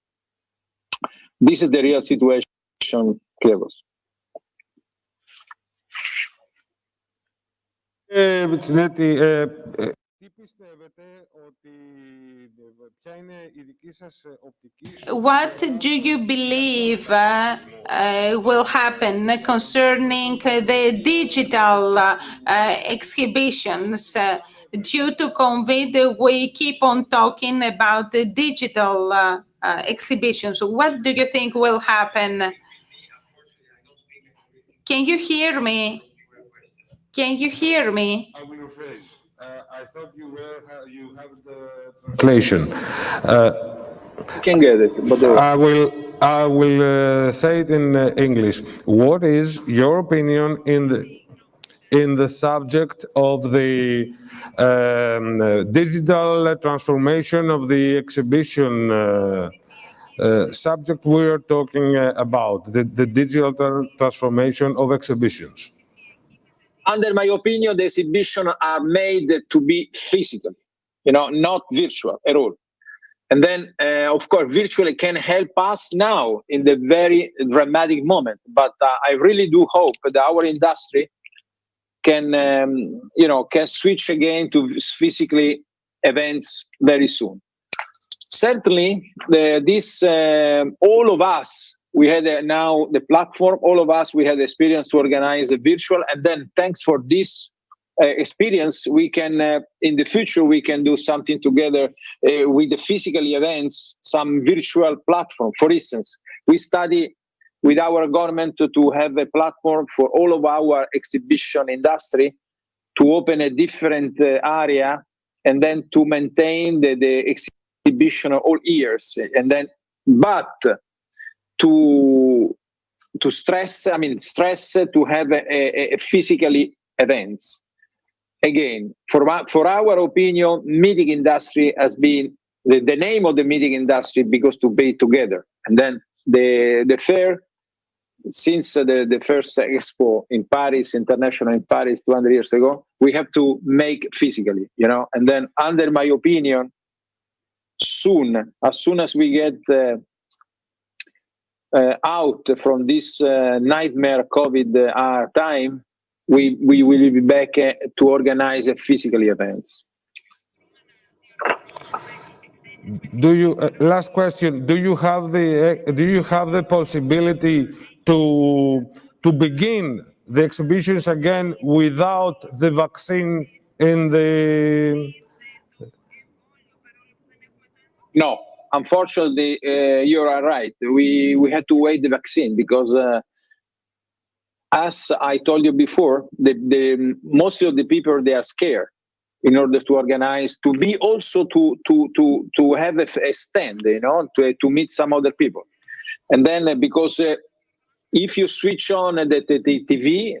This is the real situation, Cleros. What do you believe will happen concerning the digital exhibitions? Due to COVID, we keep on talking about the digital exhibitions. What do you think will happen? Can you hear me? Can you hear me? I will rephrase. I thought you have the translation. You can get it. But I will say it in English. What is your opinion in the subject of the digital transformation of the exhibition subject we are talking about, the digital transformation of exhibitions? Under my opinion, the exhibitions are made to be physical, not virtual at all. And then, of course, virtually can help us now in the very dramatic moment. But I really do hope that our industry can switch again to physically events very soon. Certainly, all of us, we had now the platform, all of us, we had the experience to organize the virtual. And then thanks for this experience, we can, in the future, we can do something together with the physical events, some virtual platform. For instance, we study with our government to have a platform for all of our exhibition industry to open a different area and then to maintain the exhibition all years. And then, but to stress to have a physically events. Again, for our opinion, meeting industry has been the name of the meeting industry because to be together. And then the fair, since the first expo in Paris, international in Paris 200 years ago, we have to make physically, And then under my opinion, as soon as we get out from this nightmare COVID time, we will be back to organize physical events. Last question, do you have the possibility to to begin the exhibitions again without the vaccine in the... No, unfortunately, you are right. We had to wait the vaccine because, as I told you before, most of the people, they are scared in order to organize, to be also to have a stand, you know, to meet some other people. And then because if you switch on the TV,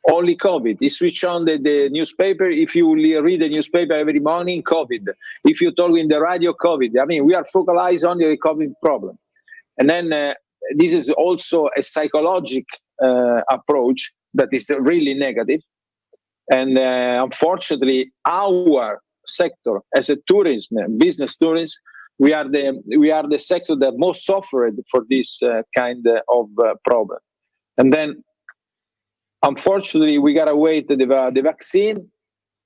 only COVID. You switch on the newspaper, if you read the newspaper every morning, COVID. If you talk in the radio, COVID. I mean, we are focalized on the COVID problem. And then this is also a psychological approach that is really negative. And unfortunately, our sector as a tourism, business tourism, we are the sector that most suffered for this kind of problem. And then, unfortunately, we gotta wait the vaccine.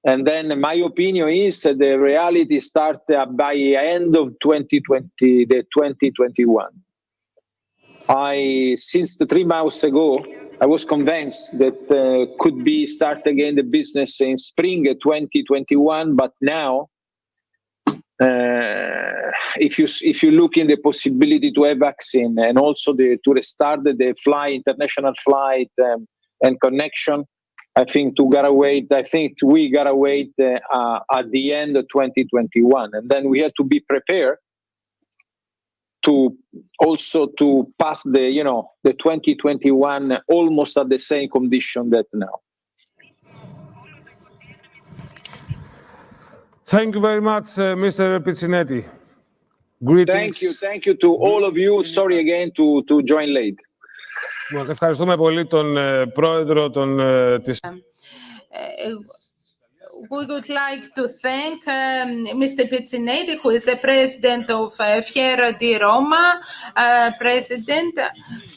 And then my opinion is that the reality starts by end of 2020, the 2021. Since the 3 months ago, I was convinced that could be start again the business in spring 2021. But now, if you look in the possibility to have vaccine and also to restart the international flight and connection, I think we gotta wait at the end of 2021, and then we have to be prepared to pass the 2021 almost at the same condition that now. Thank you very much, Mr. Pizzinetti. Greetings. Thank you to all of you. Sorry again to join late. Ευχαριστούμε πολύ τον πρόεδρο της... We would like to thank Mr. Pizzinetti, who is the president of Fiera di Roma. President,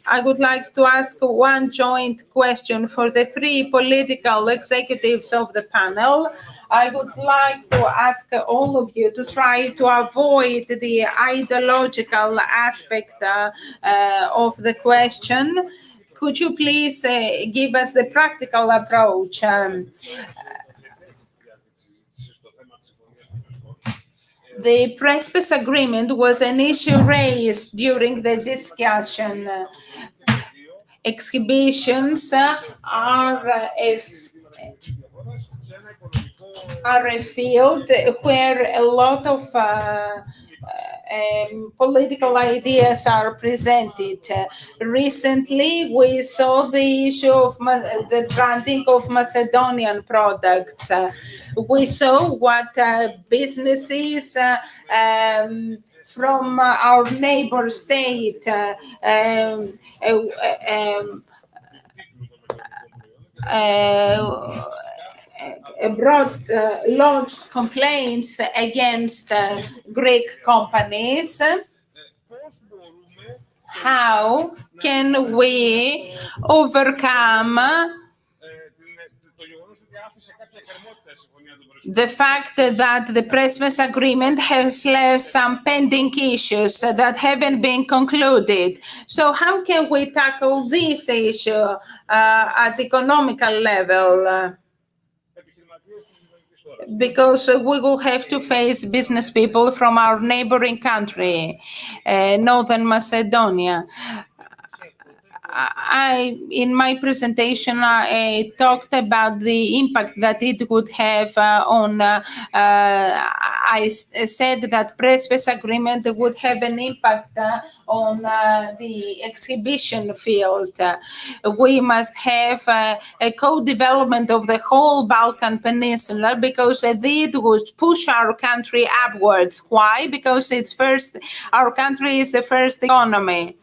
I would like to ask one joint question for the three political executives of the panel. I would like to ask all of you to try to avoid the ideological aspect of the question. Could you please give us the practical approach? The press agreement was an issue raised during the discussion. Exhibitions are a field where a lot of political ideas are presented. Recently, we saw the issue of the branding of Macedonian products. We saw what businesses from our neighbor state launched complaints against Greek companies. How can we overcome the fact that the Presmes agreement has left some pending issues that haven't been concluded? So how can we tackle this issue at economical level? Because we will have to face business people from our neighboring country, Northern Macedonia. In my presentation, I talked about the impact that it would have on, I said that Presmes agreement would have an impact on the exhibition field. We must have a co-development of the whole Balkan Peninsula because it would push our country upwards. Why? Because our country is the first economy.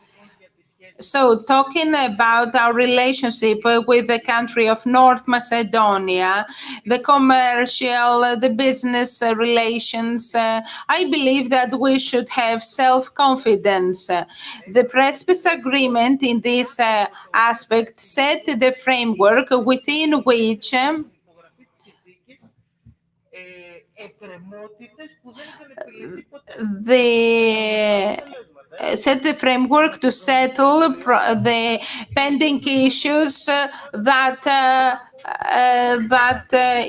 So talking about our relationship with the country of North Macedonia, the commercial, the business relations, I believe that we should have self-confidence. The Presmes agreement in this aspect set the framework within which set the framework to settle the pending issues that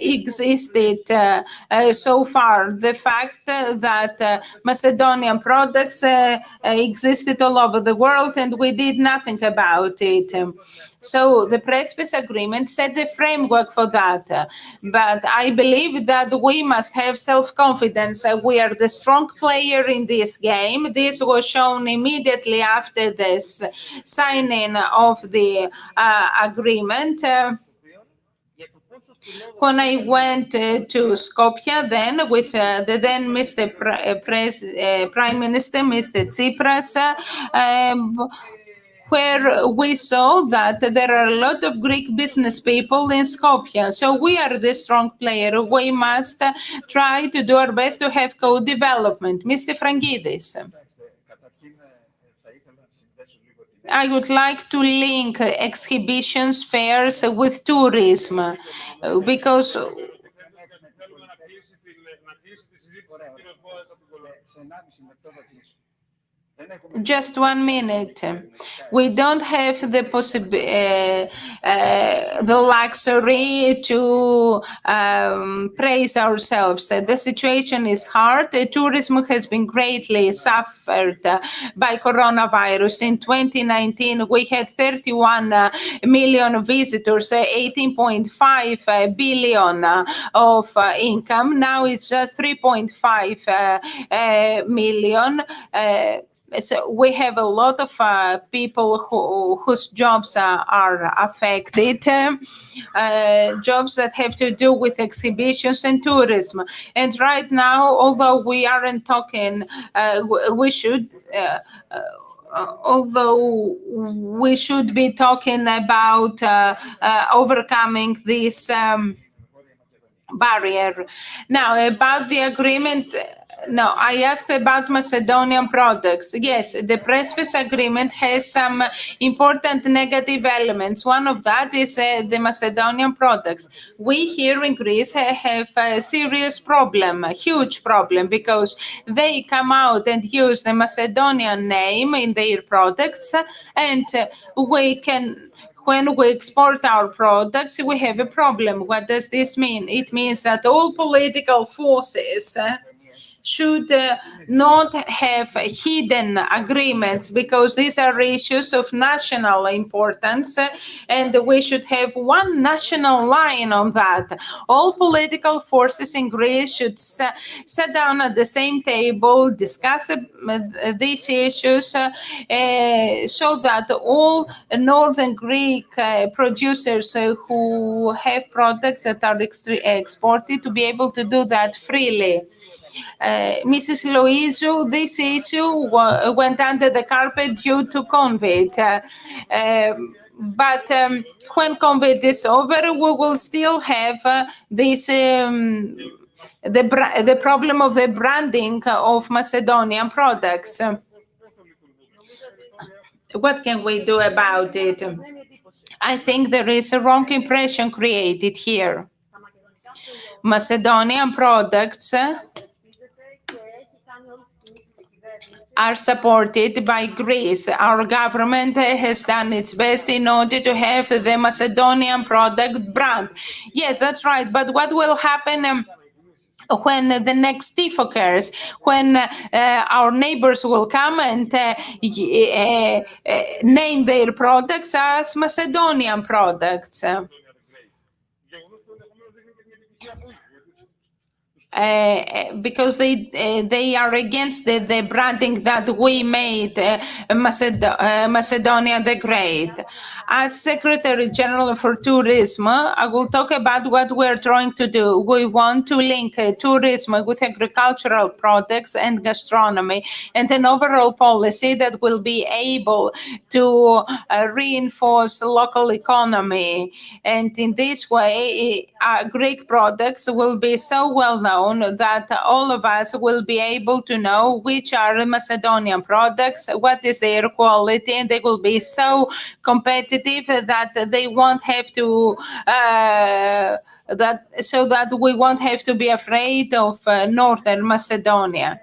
existed so far. The fact that Macedonian products existed all over the world and we did nothing about it. So the Prespes agreement set the framework for that. But I believe that we must have self-confidence. We are the strong player in this game. This was shown immediately after this signing of the agreement. When I went to Skopje then with the then Mr. Prime Minister, Mr. Tsipras, where we saw that there are a lot of Greek business people in Skopje. So we are the strong player. We must try to do our best to have co-development. Mr. Frangidis. I would like to link exhibitions, fairs with tourism because just 1 minute. We don't have the luxury to praise ourselves. The situation is hard. Tourism has been greatly suffered by coronavirus. In 2019, we had 31 million visitors, 18.5 billion of income. Now it's just 3.5 million. So we have a lot of people whose jobs are affected, jobs that have to do with exhibitions and tourism. And right now, although we aren't talking, we should be talking about overcoming this barrier. Now, about the agreement. No, I asked about Macedonian products. Yes, the Prespes agreement has some important negative elements. One of that is the Macedonian products. We here in Greece have a serious problem, a huge problem, because they come out and use the Macedonian name in their products, and when we export our products, we have a problem. What does this mean? It means that all political forces should not have hidden agreements, because these are issues of national importance, and we should have one national line on that. All political forces in Greece should sit down at the same table, discuss these issues, so that all Northern Greek producers who have products that are exported to be able to do that freely. Mrs. Lōizou, this issue went under the carpet due to COVID. But when COVID is over, we will still have this the problem of the branding of Macedonian products. What can we do about it? I think there is a wrong impression created here. Macedonian products are supported by Greece. Our government has done its best in order to have the Macedonian product brand. Yes, that's right. But what will happen when the next TIF occurs, when our neighbors will come and name their products as Macedonian products? Because they are against the branding that we made Macedonia the Great. As Secretary General for Tourism, I will talk about what we're trying to do. We want to link tourism with agricultural products and gastronomy, and an overall policy that will be able to reinforce local economy. And in this way, Greek products will be so well known that all of us will be able to know which are Macedonian products, what is their quality, and they will be so competitive that they won't have to so that we won't have to be afraid of Northern Macedonia.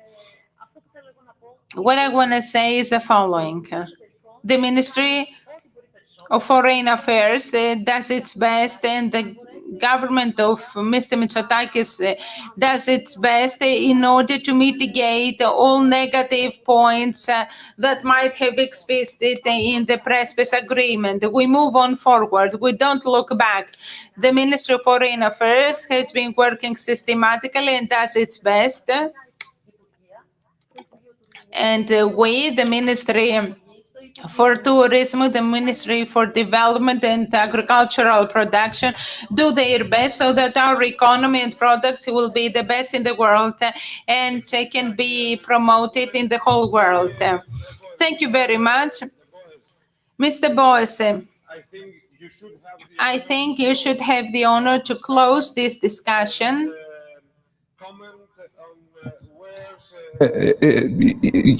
What I want to say is the following. The Ministry of Foreign Affairs does its best, and the government of Mr. Mitsotakis does its best in order to mitigate all negative points that might have existed in the Prespas agreement. We move on forward. We don't look back. The Ministry of Foreign Affairs has been working systematically and does its best. And we, the Ministry for Tourism, the Ministry for Development and Agricultural Production, do their best so that our economy and products will be the best in the world and can be promoted in the whole world. Thank you very much. Mr. Boese, I think you should have the honor to close this discussion.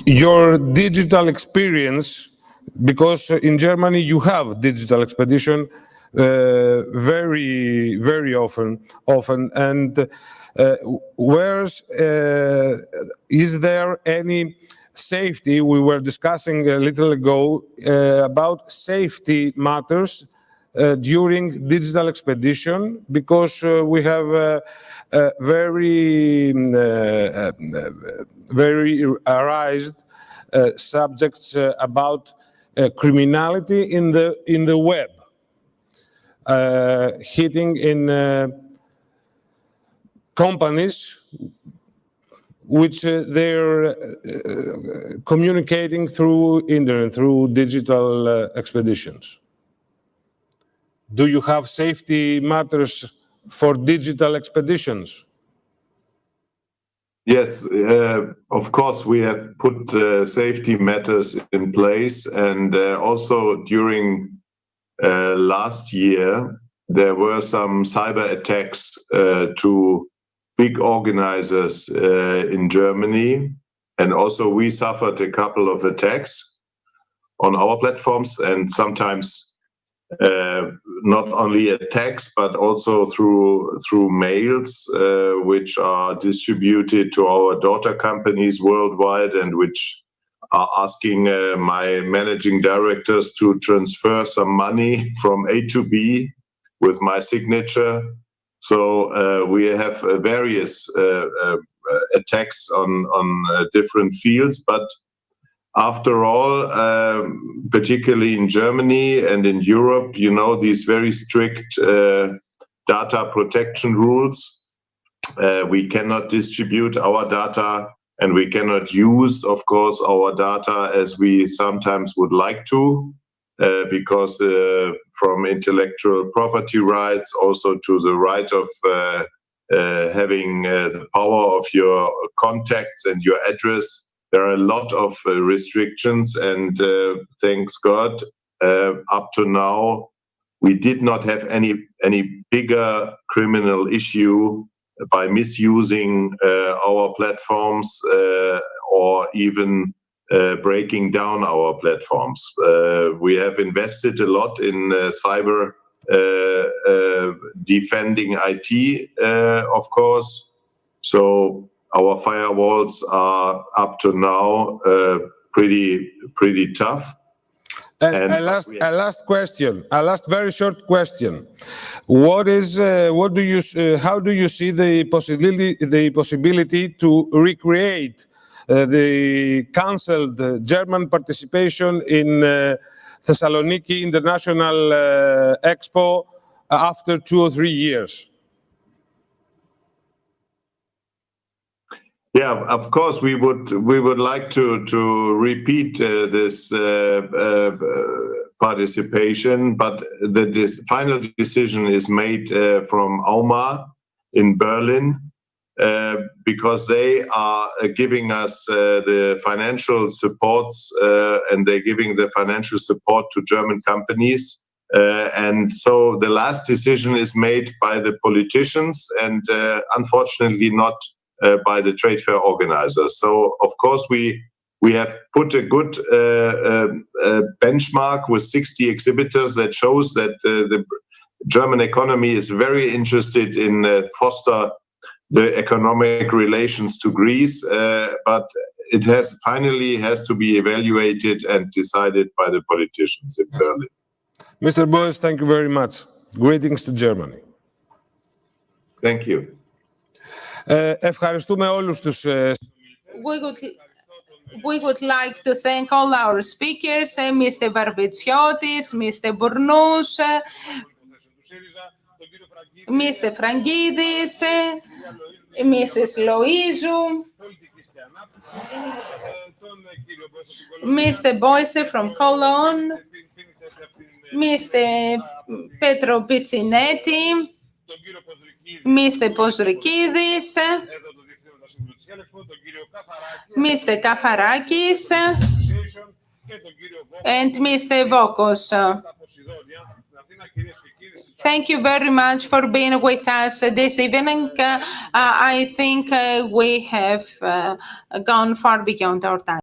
Your digital experience, because in Germany you have digital expedition very, very often, and is there any safety? We were discussing a little ago about safety matters during digital expedition, because we have very raised subjects about criminality in the web, hitting in companies which they're communicating through internet, through digital expeditions. Do you have safety matters for digital expeditions? Yes, of course, we have put safety matters in place, and also during last year, there were some cyber attacks to big organizers in Germany, and also we suffered a couple of attacks on our platforms, and sometimes not only attacks, but also through mails, which are distributed to our daughter companies worldwide, and which are asking my managing directors to transfer some money from A to B with my signature. So we have various attacks on different fields, but after all, particularly in Germany and in Europe, you know, these very strict data protection rules. We cannot distribute our data, and we cannot use, of course, our data as we sometimes would like to, because from intellectual property rights also to the right of having the power of your contacts and your address, there are a lot of restrictions, and thanks God, up to now, we did not have any bigger criminal issue by misusing our platforms or even breaking down our platforms. We have invested a lot in cyber defending IT, of course. So our firewalls are up to now pretty tough. A last question, a last very short question. How do you see the possibility to recreate the cancelled German participation in Thessaloniki International Expo after 2 or 3 years? Yeah, of course, we would like to repeat this participation, but the final decision is made from AUMA in Berlin, because they are giving us the financial supports, and they're giving the financial support to German companies. And so the last decision is made by the politicians, and unfortunately not by the trade fair organizers. So, of course, we have put a good benchmark with 60 exhibitors that shows that German economy is very interested in foster the economic relations to Greece, but it finally has to be evaluated and decided by the politicians in Berlin. Mr. Boes, thank you very much. Greetings to Germany. Thank you. Ευχαριστούμε όλους τους... We would like to thank all our speakers, Mr. Barbetsiotis, Mr. Bournous, Mr. Frangidis, Mrs. Λοΐζου, Mr. Boyce from Cologne, Mr. Petro Pizzinetti, Mr. Pozrikidis, Mr. Kafarakis, and Mr. Vokos. Thank you very much for being with us this evening. I think we have gone far beyond our time.